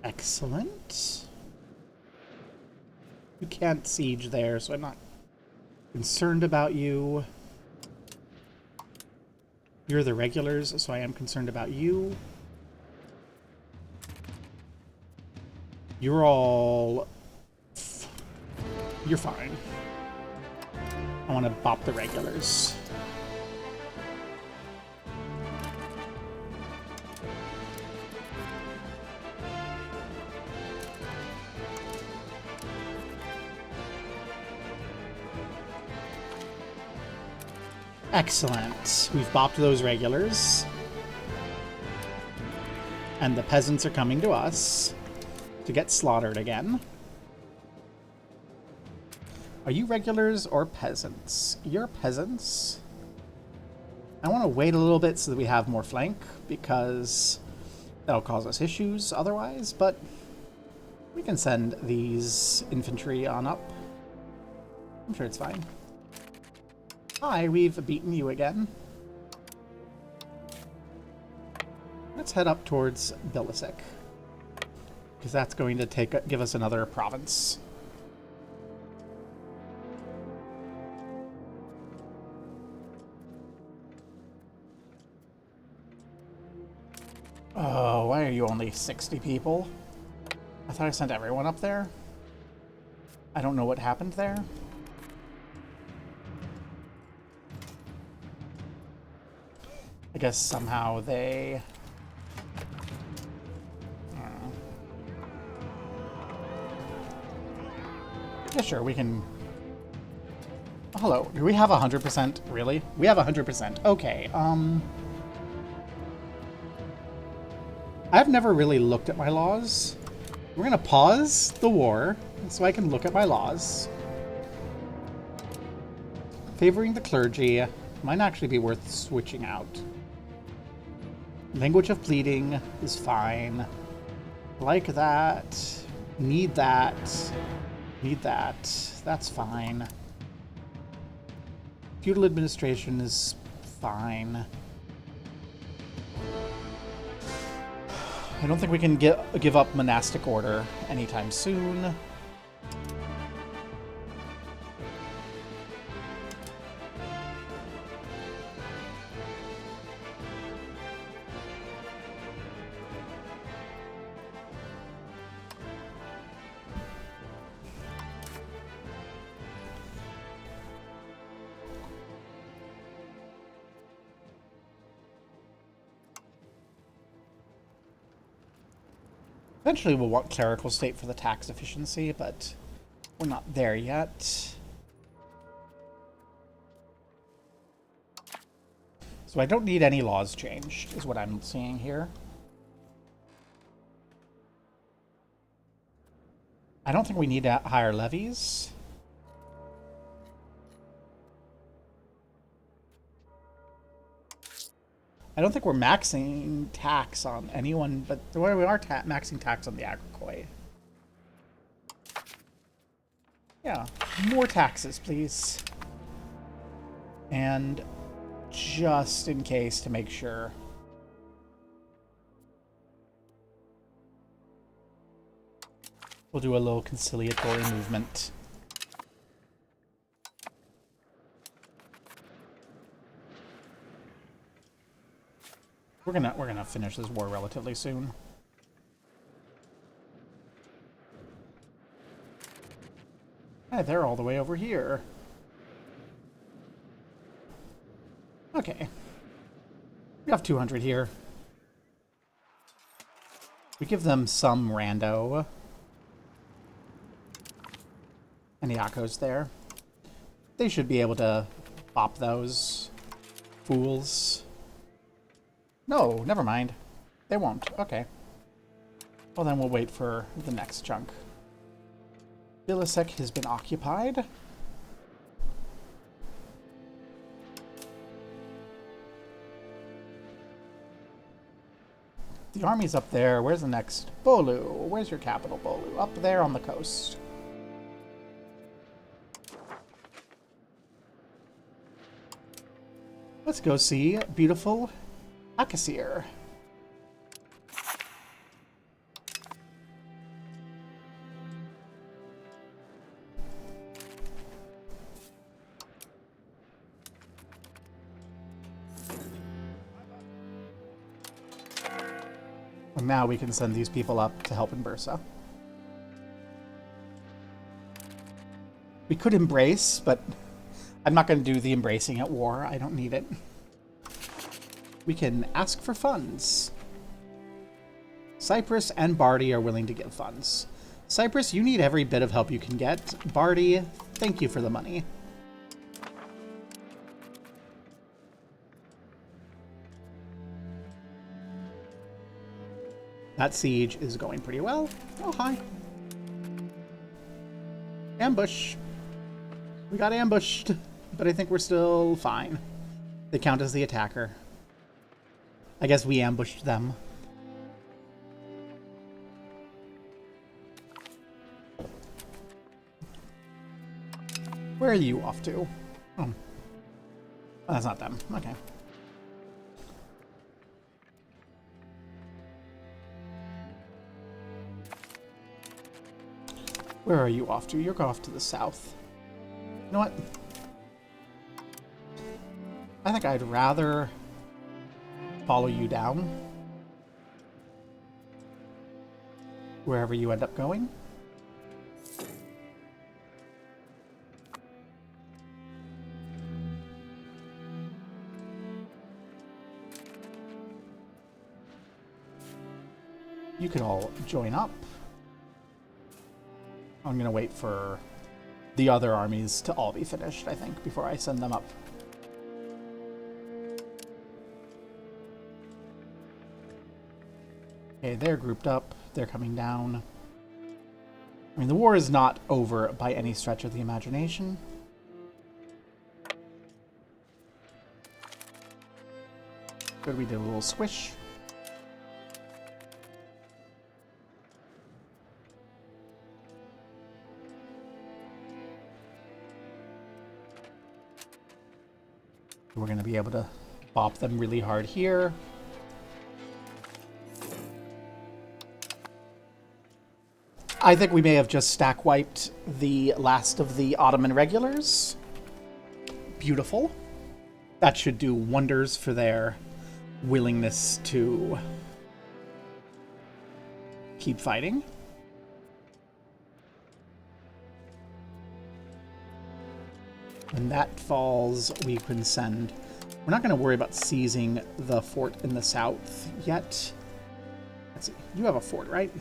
Excellent. You can't siege there, so I'm not concerned about you. You're the regulars, so I am concerned about you. You're all... You're fine. I want to bop the regulars. Excellent. We've bopped those regulars. And the peasants are coming to us to get slaughtered again. Are you regulars or peasants? You're peasants. I want to wait a little bit so that we have more flank, because that'll cause us issues otherwise, but we can send these infantry on up. I'm sure it's fine. Hi, we've beaten you again. Let's head up towards Bilisik, because that's going to give us another province. Oh, why are you only 60 people? I thought I sent everyone up there. I don't know what happened there. I guess somehow they... Yeah, sure, we can... Oh, hello, do we have 100%? Really? We have 100%. Okay, I've never really looked at my laws. We're gonna pause the war so I can look at my laws. Favoring the clergy might actually be worth switching out. Language of pleading is fine. Like that. Need that. Need that. That's fine. Feudal administration is fine. I don't think we can give up monastic order anytime soon. Eventually we'll want clerical state for the tax efficiency, but we're not there yet. So I don't need any laws changed, is what I'm seeing here. I don't think we need higher levies. I don't think we're maxing tax on anyone, but we are maxing tax on the Agricoi. Yeah, more taxes, please. And just in case, to make sure. We'll do a little conciliatory movement. We're gonna finish this war relatively soon. Hey, they're all the way over here. Okay. We have 200 here. We give them some rando. And Yako's there. They should be able to pop those fools. No, never mind. They won't. Okay. Well, then we'll wait for the next chunk. Bilisek has been occupied. The army's up there. Where's the next? Bolu. Where's your capital, Bolu? Up there on the coast. Let's go see beautiful Akasir. And now we can send these people up to help in Bursa. We could embrace, but I'm not going to do the embracing at war. I don't need it. We can ask for funds. Cyprus and Bardi are willing to give funds. Cyprus, you need every bit of help you can get. Bardi, thank you for the money. That siege is going pretty well. Oh, hi. Ambush. We got ambushed, but I think we're still fine. They count as the attacker. I guess we ambushed them. Where are you off to? Oh, that's not them. Okay. Where are you off to? You're off to the south. You know what? I think I'd rather follow you down. Wherever you end up going. You can all join up. I'm going to wait for the other armies to all be finished, I think, before I send them up. Okay, they're grouped up. They're coming down. I mean, the war is not over by any stretch of the imagination. Good, we did a little squish. We're going to be able to bop them really hard here. I think we may have just stack wiped the last of the Ottoman regulars. Beautiful. That should do wonders for their willingness to keep fighting. When that falls, we can send... We're not going to worry about seizing the fort in the south yet. Let's see. You have a fort, right?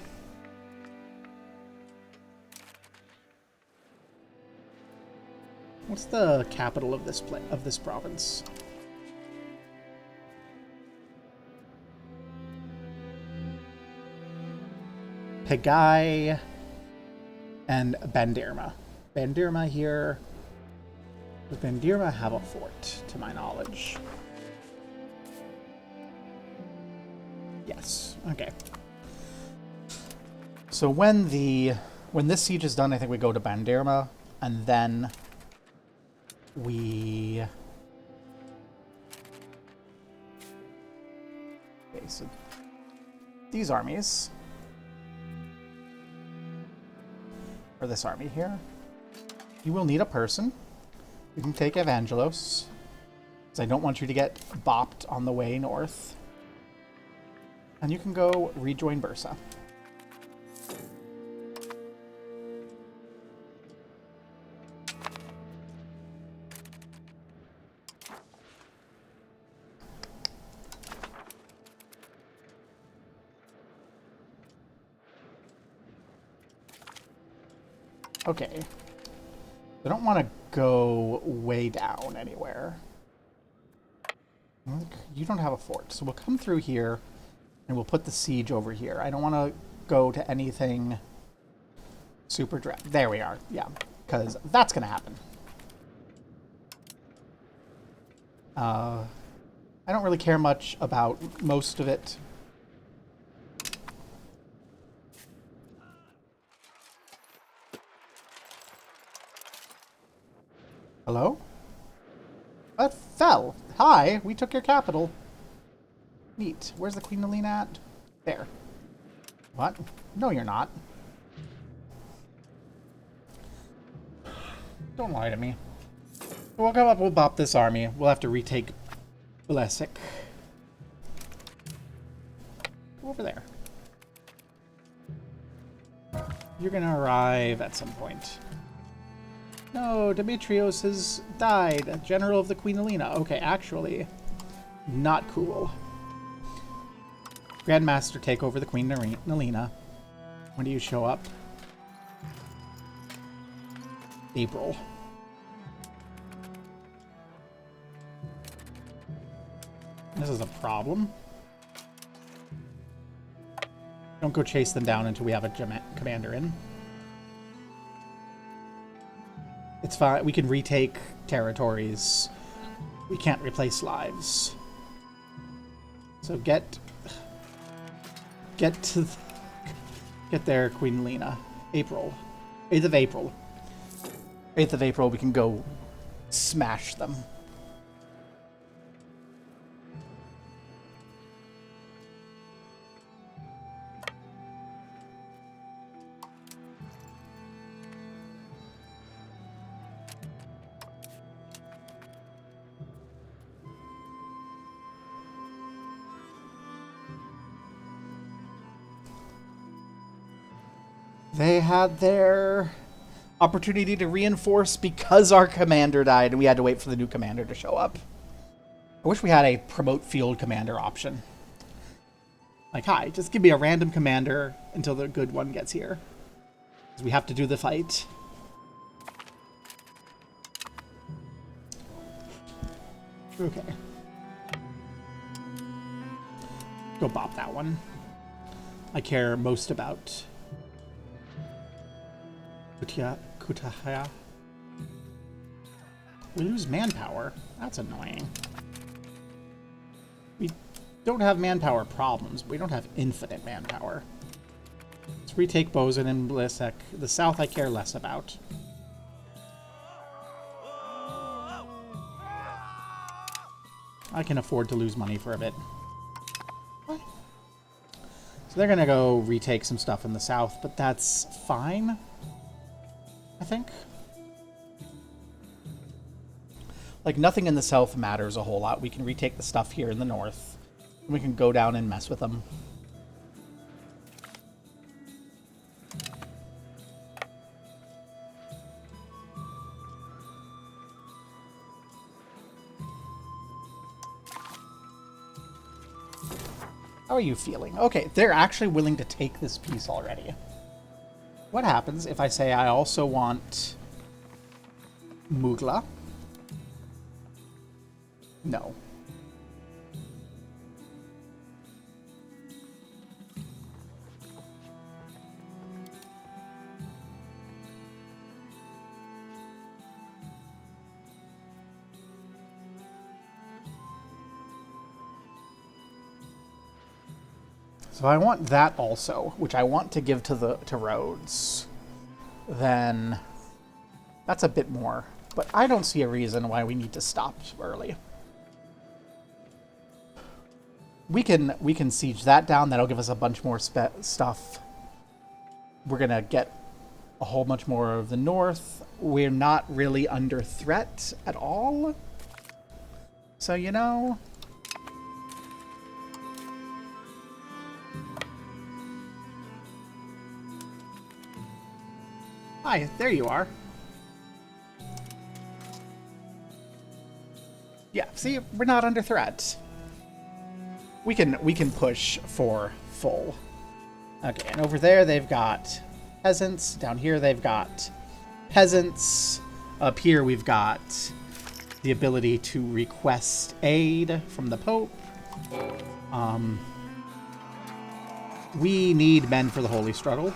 What's the capital of this province? Pegai and Bandirma. Bandirma here. Does Bandirma have a fort, to my knowledge? Yes. Okay. So when this siege is done, I think we go to Bandirma, and then we... Okay, so these armies, or this army here, you will need a person. You can take Evangelos, because I don't want you to get bopped on the way north. And you can go rejoin Bursa. Okay. I don't want to go way down anywhere. You don't have a fort, so we'll come through here and we'll put the siege over here. I don't want to go to anything super direct. There we are. Yeah, because that's going to happen. I don't really care much about most of it. Hello? That fell. Hi, we took your capital. Neat. Where's the Queen Alina at? There. What? No, you're not. Don't lie to me. We'll come up, we'll bop this army. We'll have to retake Blesic. Go over there. You're gonna arrive at some point. No, Demetrios has died. General of the Queen Alina. Okay, actually, not cool. Grandmaster, take over the Queen Alina. When do you show up? April. This is a problem. Don't go chase them down until we have a commander in. It's fine. We can retake territories. We can't replace lives. So get there, Queen Lena. April. 8th of April. 8th of April, we can go smash them. They had their opportunity to reinforce because our commander died and we had to wait for the new commander to show up. I wish we had a promote field commander option. Like, hi, just give me a random commander until the good one gets here. Because we have to do the fight. Okay. Go bop that one. I care most about Kutahaya. We lose manpower. That's annoying. We don't have manpower problems, but we don't have infinite manpower. Let's retake Bozen and Blisek. The south I care less about. I can afford to lose money for a bit. What? So they're gonna go retake some stuff in the south, but that's fine. I think. Like, nothing in the south matters a whole lot. We can retake the stuff here in the north. And we can go down and mess with them. How are you feeling? Okay, they're actually willing to take this piece already. What happens if I say I also want Mugla. No. So I want that also, which I want to give to Rhodes. Then that's a bit more, but I don't see a reason why we need to stop early. We can siege that down. That'll give us a bunch more stuff. We're gonna get a whole bunch more of the north. We're not really under threat at all. So, you know, hi, there you are. Yeah, see, we're not under threat. We can push for full. Okay, and over there they've got peasants. Down here they've got peasants. Up here we've got the ability to request aid from the Pope. We need men for the Holy Struggle,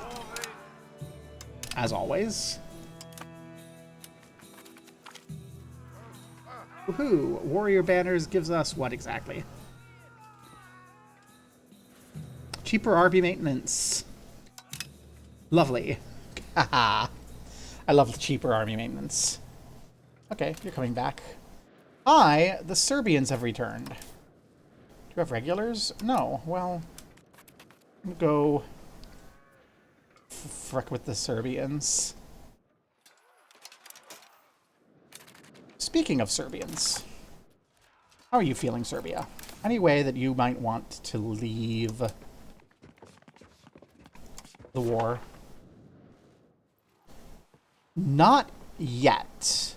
as always. Woohoo! Warrior Banners gives us what exactly? Cheaper RB maintenance. Lovely. Haha. I love the cheaper army maintenance. Okay, you're coming back. Hi, the Serbians have returned. Do you have regulars? No. Well, go frick with the Serbians. Speaking of Serbians, how are you feeling, Serbia? Any way that you might want to leave the war? Not yet.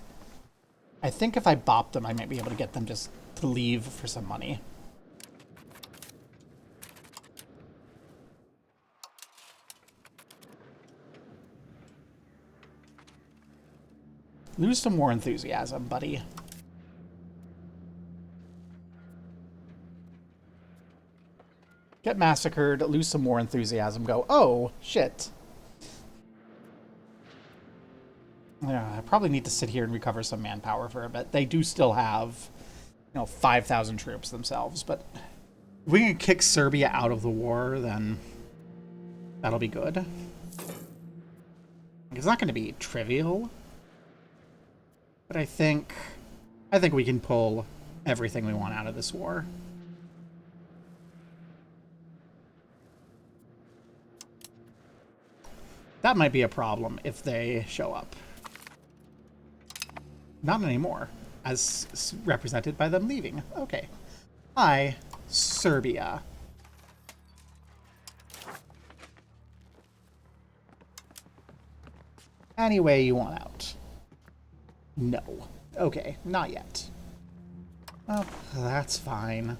I think if I bop them, I might be able to get them just to leave for some money. Lose some more enthusiasm, buddy. Get massacred, lose some more enthusiasm, go, oh, shit. Yeah, I probably need to sit here and recover some manpower for a bit. They do still have, 5,000 troops themselves, but if we can kick Serbia out of the war, then that'll be good. It's not going to be trivial, but I think we can pull everything we want out of this war. That might be a problem if they show up. Not anymore, as represented by them leaving. Okay. Hi, Serbia. Any way you want out. No. Okay, not yet. Well, that's fine.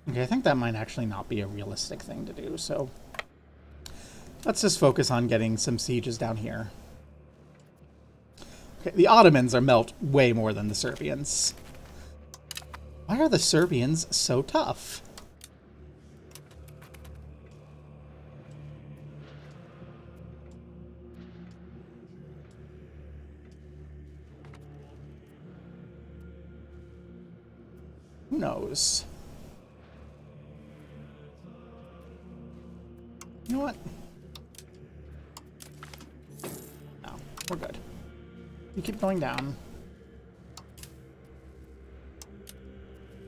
Okay, I think that might actually not be a realistic thing to do, so let's just focus on getting some sieges down here. Okay, the Ottomans are melt way more than the Serbians. Why are the Serbians so tough? Who knows? You know what? No, we're good. You keep going down.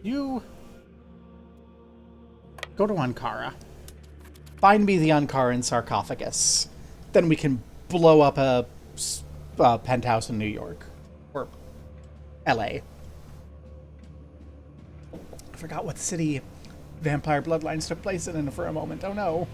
You go to Ankara. Find me the Ankaran sarcophagus. Then we can blow up a penthouse in New York. Or LA. I forgot what city Vampire Bloodlines took place in for a moment. Oh no.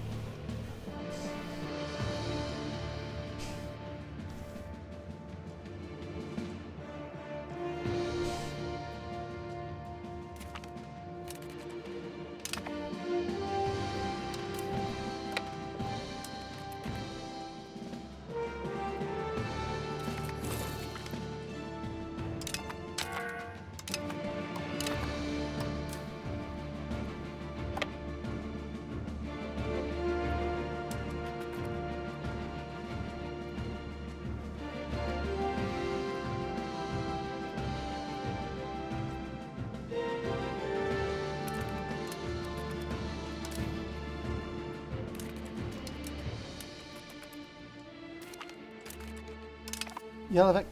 Yelovik.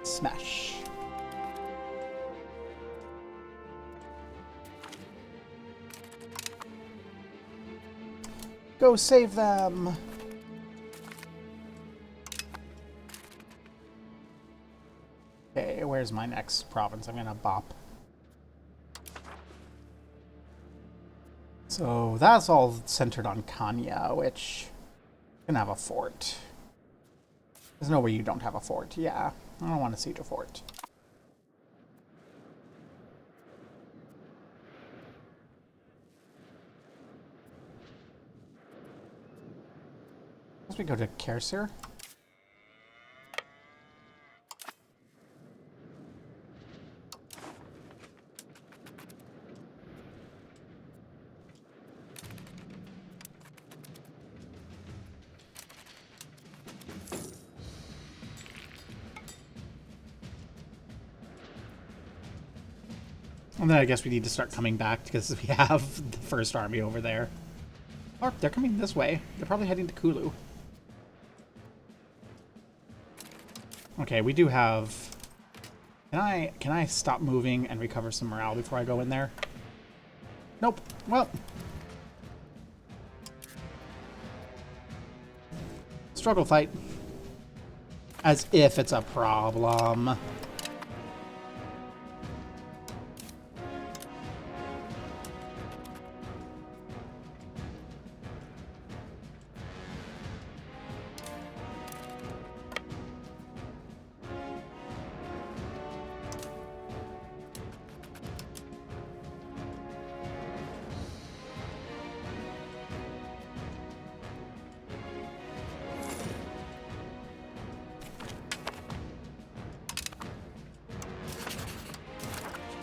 Smash. Go save them! Okay, where's my next province? I'm gonna bop. So that's all centered on Kanya, which can have a fort. There's no way you don't have a fort. Yeah, I don't want to siege a fort. As we go to Kersir. And then I guess we need to start coming back because we have the first army over there. Oh, they're coming this way. They're probably heading to Kulu. Okay, we do have... Can I stop moving and recover some morale before I go in there? Nope. Well. Struggle fight. As if it's a problem.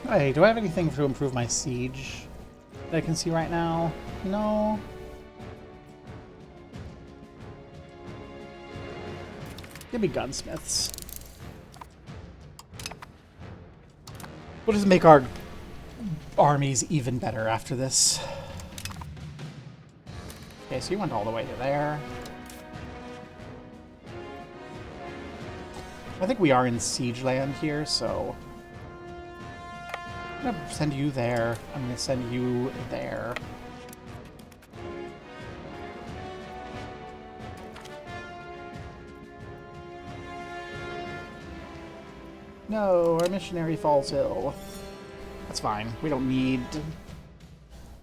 Hey, do I have anything to improve my siege that I can see right now? No. Give me gunsmiths. We'll just make our armies even better after this. Okay, so you went all the way to there. I think we are in siege land here, so... I'm gonna send you there. I'm gonna send you there. No, our missionary falls ill. That's fine. We don't need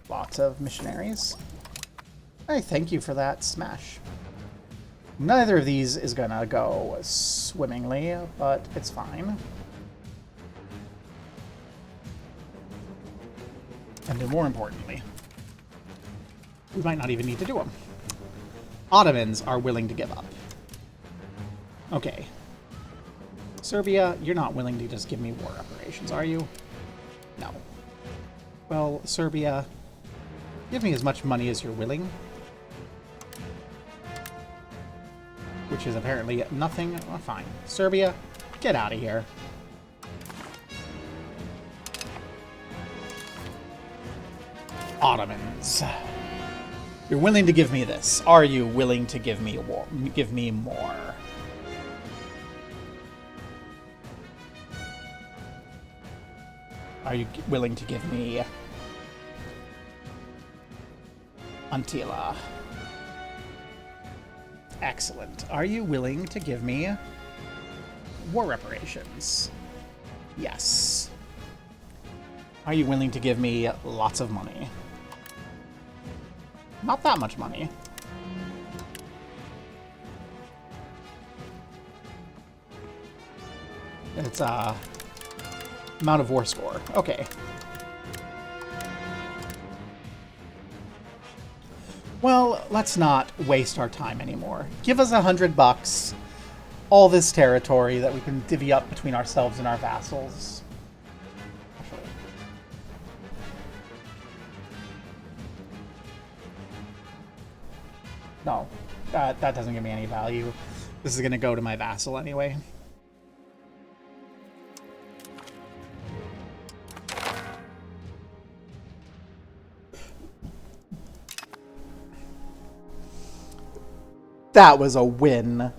lots of missionaries. Hey, thank you for that smash. Neither of these is gonna go swimmingly, but it's fine. And more importantly, we might not even need to do them. Ottomans are willing to give up. Okay. Serbia, you're not willing to just give me war reparations, are you? No. Well, Serbia, give me as much money as you're willing. Which is apparently nothing. Oh, fine. Serbia, get out of here. Ottomans. You're willing to give me this. Are you willing to give me war? Give me more? Are you willing to give me Antila? Excellent. Are you willing to give me war reparations? Yes. Are you willing to give me lots of money? Not that much money. It's amount of war score. Okay. Well, let's not waste our time anymore. Give us $100, all this territory that we can divvy up between ourselves and our vassals. Actually. No, that doesn't give me any value. This is going to go to my vassal anyway. That was a win.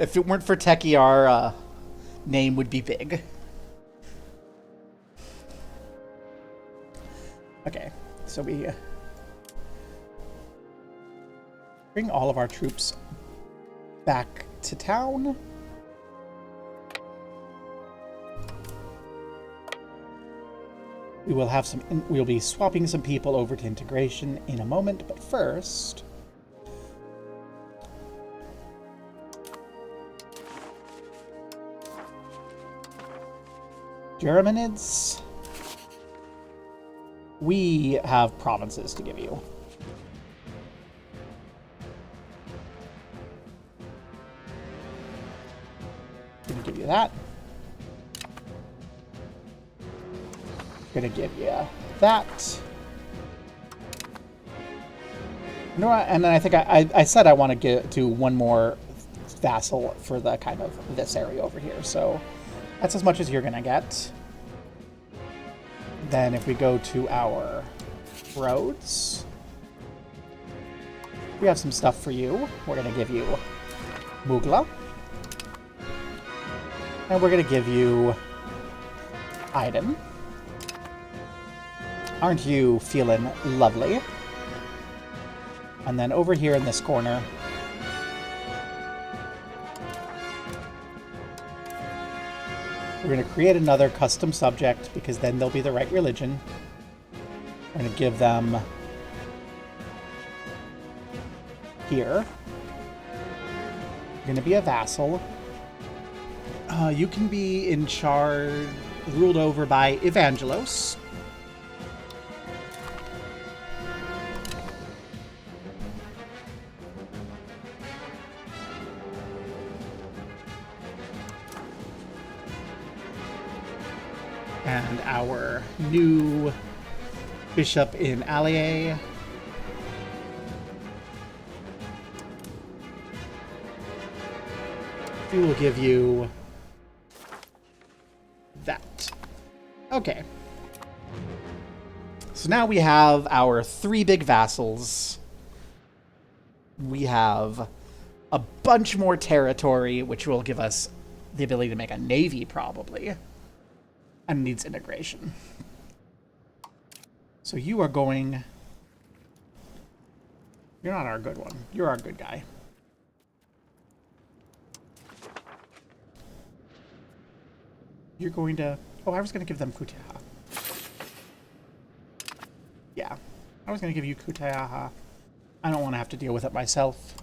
If it weren't for Techie, our name would be big. Okay, so we bring all of our troops back to town. We will have some. We'll be swapping some people over to integration in a moment, but first, Germanids. We have provinces to give you. Gonna give you that. Gonna give you that. You know what? And then I think I said I want to do one more vassal for the kind of this area over here. So that's as much as you're gonna get. Then if we go to our roads, we have some stuff for you. We're gonna give you Mugla. And we're gonna give you Aiden. Aren't you feeling lovely? And then over here in this corner, we're going to create another custom subject because then they'll be the right religion. We're going to give them here. You're going to be a vassal. You can be in charge, ruled over by Evangelos. And our new bishop in Allier. We will give you that. Okay. So now we have our 3 big vassals. We have a bunch more territory, which will give us the ability to make a navy, probably. And needs integration. So you are going... You're not our good one. You're our good guy. You're going to... Oh, I was going to give them Kutaha. Yeah. I was going to give you Kutaha. I don't want to have to deal with it myself.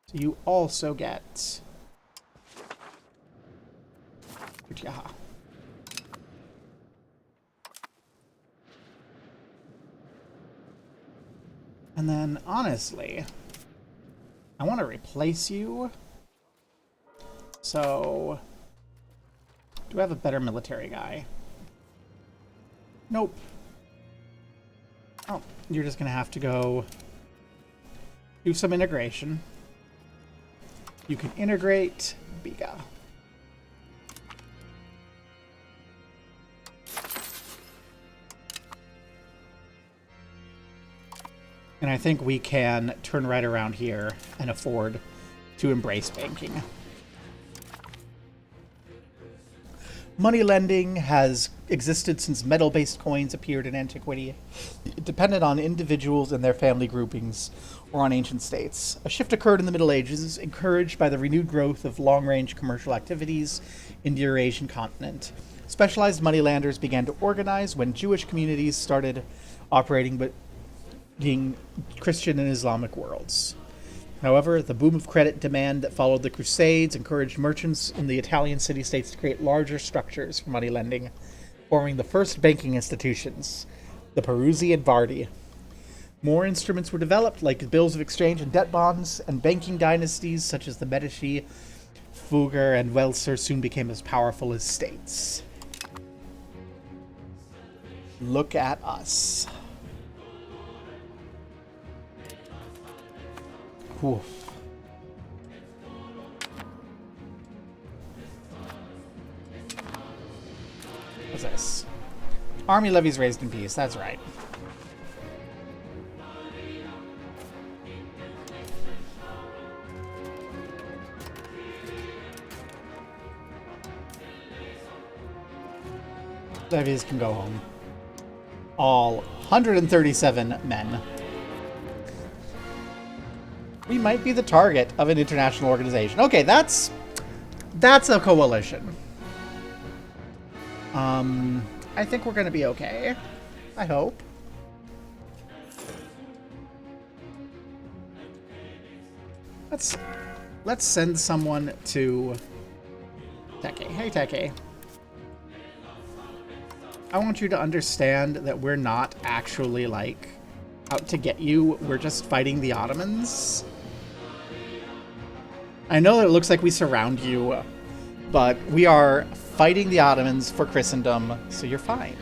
So you also get... Kutaha. And then, honestly, I want to replace you. So, do I have a better military guy? Nope. Oh, you're just going to have to go do some integration. You can integrate Biga. And I think we can turn right around here and afford to embrace banking. Money lending has existed since metal-based coins appeared in antiquity. It depended on individuals and their family groupings or on ancient states. A shift occurred in the Middle Ages, encouraged by the renewed growth of long-range commercial activities in the Eurasian continent. Specialized moneylenders began to organize when Jewish communities started operating but being Christian and Islamic worlds. However, the boom of credit demand that followed the Crusades encouraged merchants in the Italian city-states to create larger structures for money lending, forming the first banking institutions, the Peruzzi and Bardi. More instruments were developed, like bills of exchange and debt bonds, and banking dynasties such as the Medici, Fugger, and Welser soon became as powerful as states. Look at us. Oof. What's this? Army levies raised in peace. That's right. Levies can go home. All 137 men. We might be the target of an international organization. Okay, that's a coalition. I think we're gonna be okay. I hope. Let's send someone to Teke. Hey, Teke. I want you to understand that we're not actually, like, out to get you. We're just fighting the Ottomans. I know that it looks like we surround you, but we are fighting the Ottomans for Christendom, so you're fine.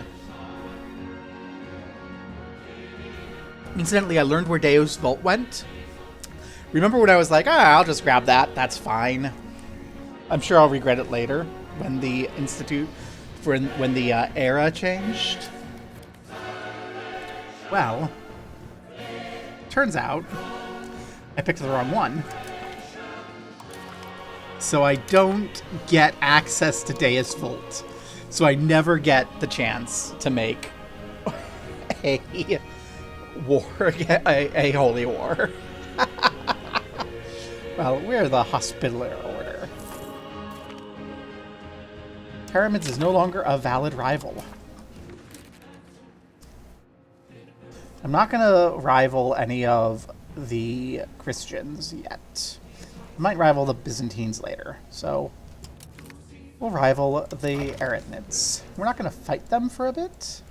Incidentally, I learned where Deus Vult went. Remember when I was like, I'll just grab that. That's fine. I'm sure I'll regret it later when the when the era changed. Well, turns out I picked the wrong one. So I don't get access to Deus Vult. So I never get the chance to make a war, a holy war. Well, we're the Hospitaller Order. Pyramids is no longer a valid rival. I'm not going to rival any of the Christians yet. I might rival the Byzantines later, so we'll rival the Arachnids. We're not going to fight them for a bit,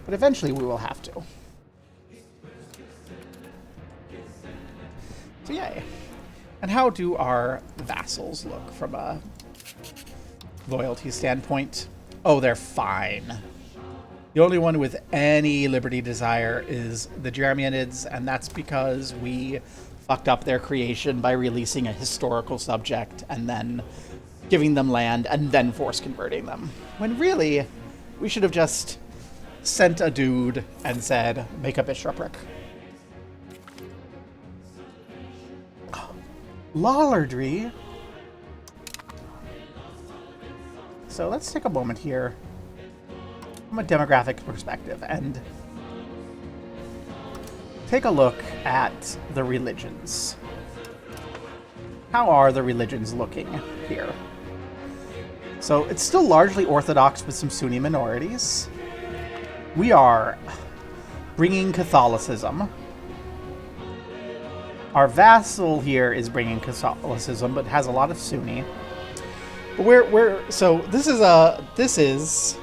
but eventually we will have to. So yay. And how do our vassals look from a loyalty standpoint? Oh, they're fine. The only one with any liberty desire is the Jeremianids, and that's because we fucked up their creation by releasing a historical subject and then giving them land and then force converting them. When really, we should have just sent a dude and said, make a bishopric. Lollardry. So let's take a moment here from a demographic perspective and take a look at the religions. How are the religions looking here? So it's still largely Orthodox with some Sunni minorities. We are bringing Catholicism. Our vassal here is bringing Catholicism, but has a lot of Sunni. But so this is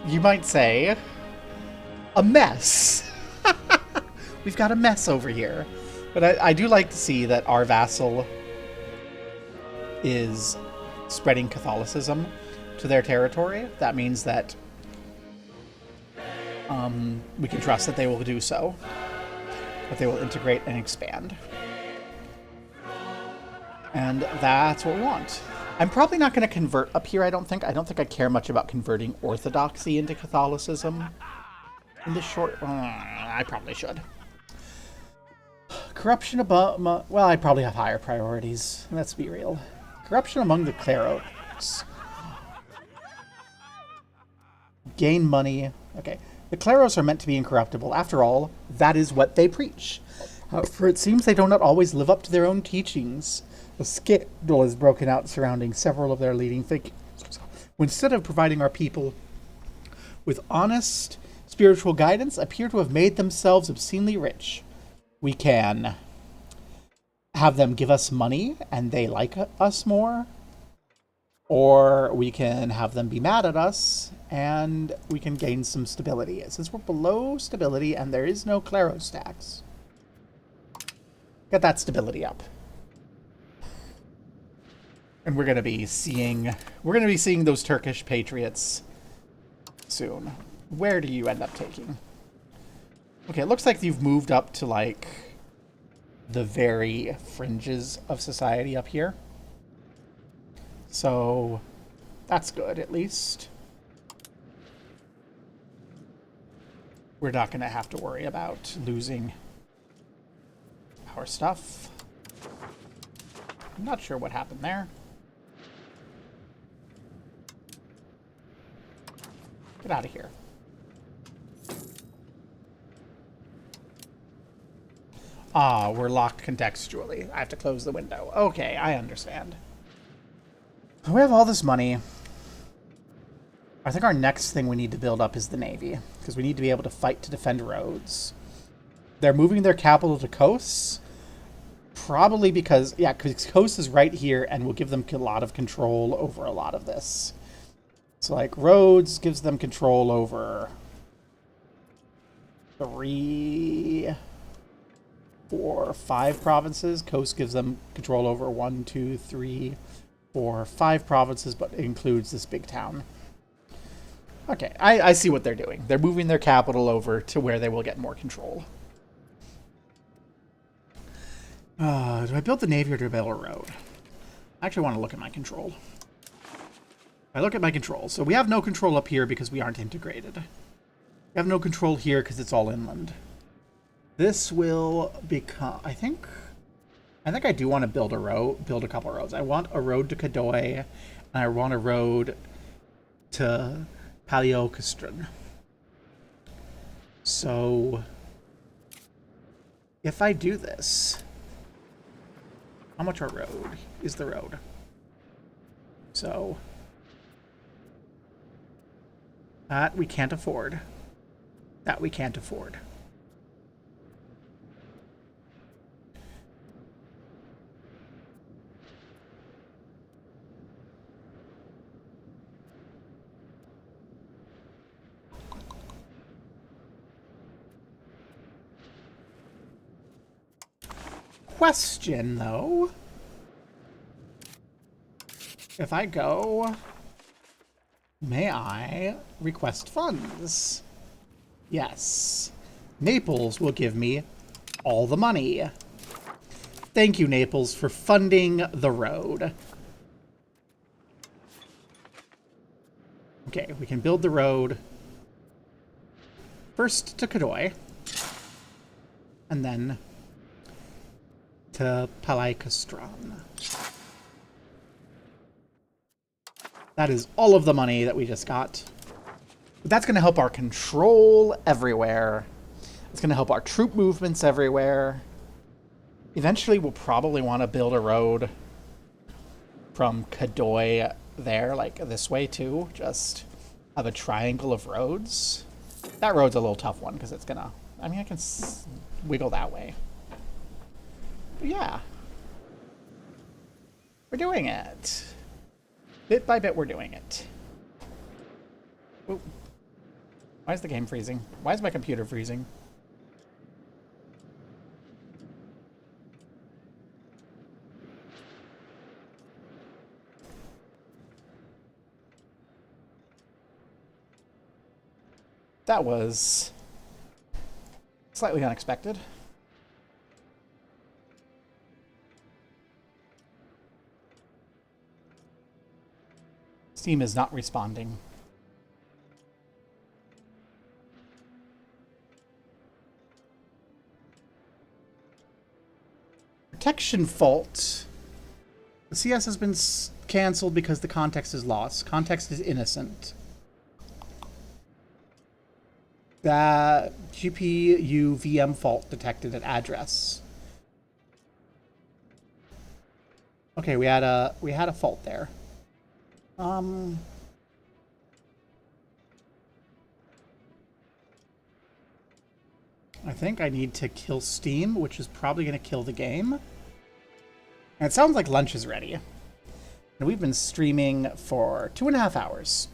you might say, a mess. We've got a mess over here. But I do like to see that our vassal is spreading Catholicism to their territory. That means that we can trust that they will do so. That they will integrate and expand. And that's what we want. I'm probably not going to convert up here, I don't think. I don't think I care much about converting Orthodoxy into Catholicism. In the short... I probably should. Corruption above... Well, I probably have higher priorities. Let's be real. Corruption among the clerics. Gain money. Okay. The Kleros are meant to be incorruptible. After all, that is what they preach. However, it seems they do not always live up to their own teachings. A scandal is broken out surrounding several of their leading figures. Instead of providing our people with honest spiritual guidance, appear to have made themselves obscenely rich. We can have them give us money and they like us more. Or we can have them be mad at us, and we can gain some stability. Since we're below stability and there is no Kleros tax, get that stability up. And we're gonna be seeing those Turkish patriots soon. Where do you end up taking? Okay, it looks like you've moved up to like the very fringes of society up here. So, that's good, at least. We're not going to have to worry about losing our stuff. I'm not sure what happened there. Get out of here. Ah, we're locked contextually. I have to close the window. Okay, I understand. We have all this money. I think our next thing we need to build up is the Navy, because we need to be able to fight to defend roads. They're moving their capital to Kos, probably because, yeah, because Kos is right here and will give them a lot of control over a lot of this. So, like, roads gives them control over 3, 4, 5 provinces. Kos gives them control over 1, 2, 3, 4, 5 provinces, but it includes this big town. Okay, I see what they're doing. They're moving their capital over to where they will get more control. Do I build the Navy or do I build a road? I actually want to look at my control. I look at my control. So we have no control up here because we aren't integrated. We have no control here because it's all inland. This will become... I think I do want to build a road, build a couple of roads. I want a road to Kadoy, and I want a road to Paleokastron. So if I do this, how much a road is the road? So that we can't afford. That we can't afford. Question, though. If I go, may I request funds? Yes. Naples will give me all the money. Thank you, Naples, for funding the road. Okay, we can build the road first to Kadoy, and then to Paleokastron. That is all of the money that we just got. But that's going to help our control everywhere. It's going to help our troop movements everywhere. Eventually, we'll probably want to build a road from Kadoy there, like this way too. Just have a triangle of roads. That road's a little tough one because it's going to... I mean, I can wiggle that way. But yeah. We're doing it. Bit by bit, we're doing it. Ooh. Why is the game freezing? Why is my computer freezing? That was slightly unexpected. Steam is not responding. Protection fault. The CS has been cancelled because the context is lost. Context is innocent. That GPU VM fault detected at address. Okay, we had a fault there. I think I need to kill Steam, which is probably going to kill the game. And it sounds like lunch is ready. And we've been streaming for 2.5 hours.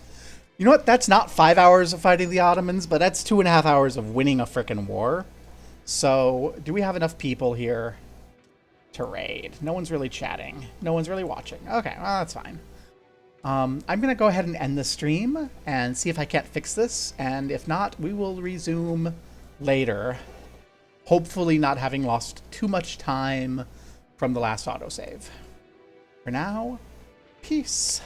You know what? That's not 5 hours of fighting the Ottomans, but that's 2.5 hours of winning a frickin' war. So, do we have enough people here to raid? No one's really chatting. No one's really watching. Okay, well, that's fine. I'm going to go ahead and end the stream and see if I can't fix this. And if not, we will resume later. Hopefully not having lost too much time from the last autosave. For now, peace.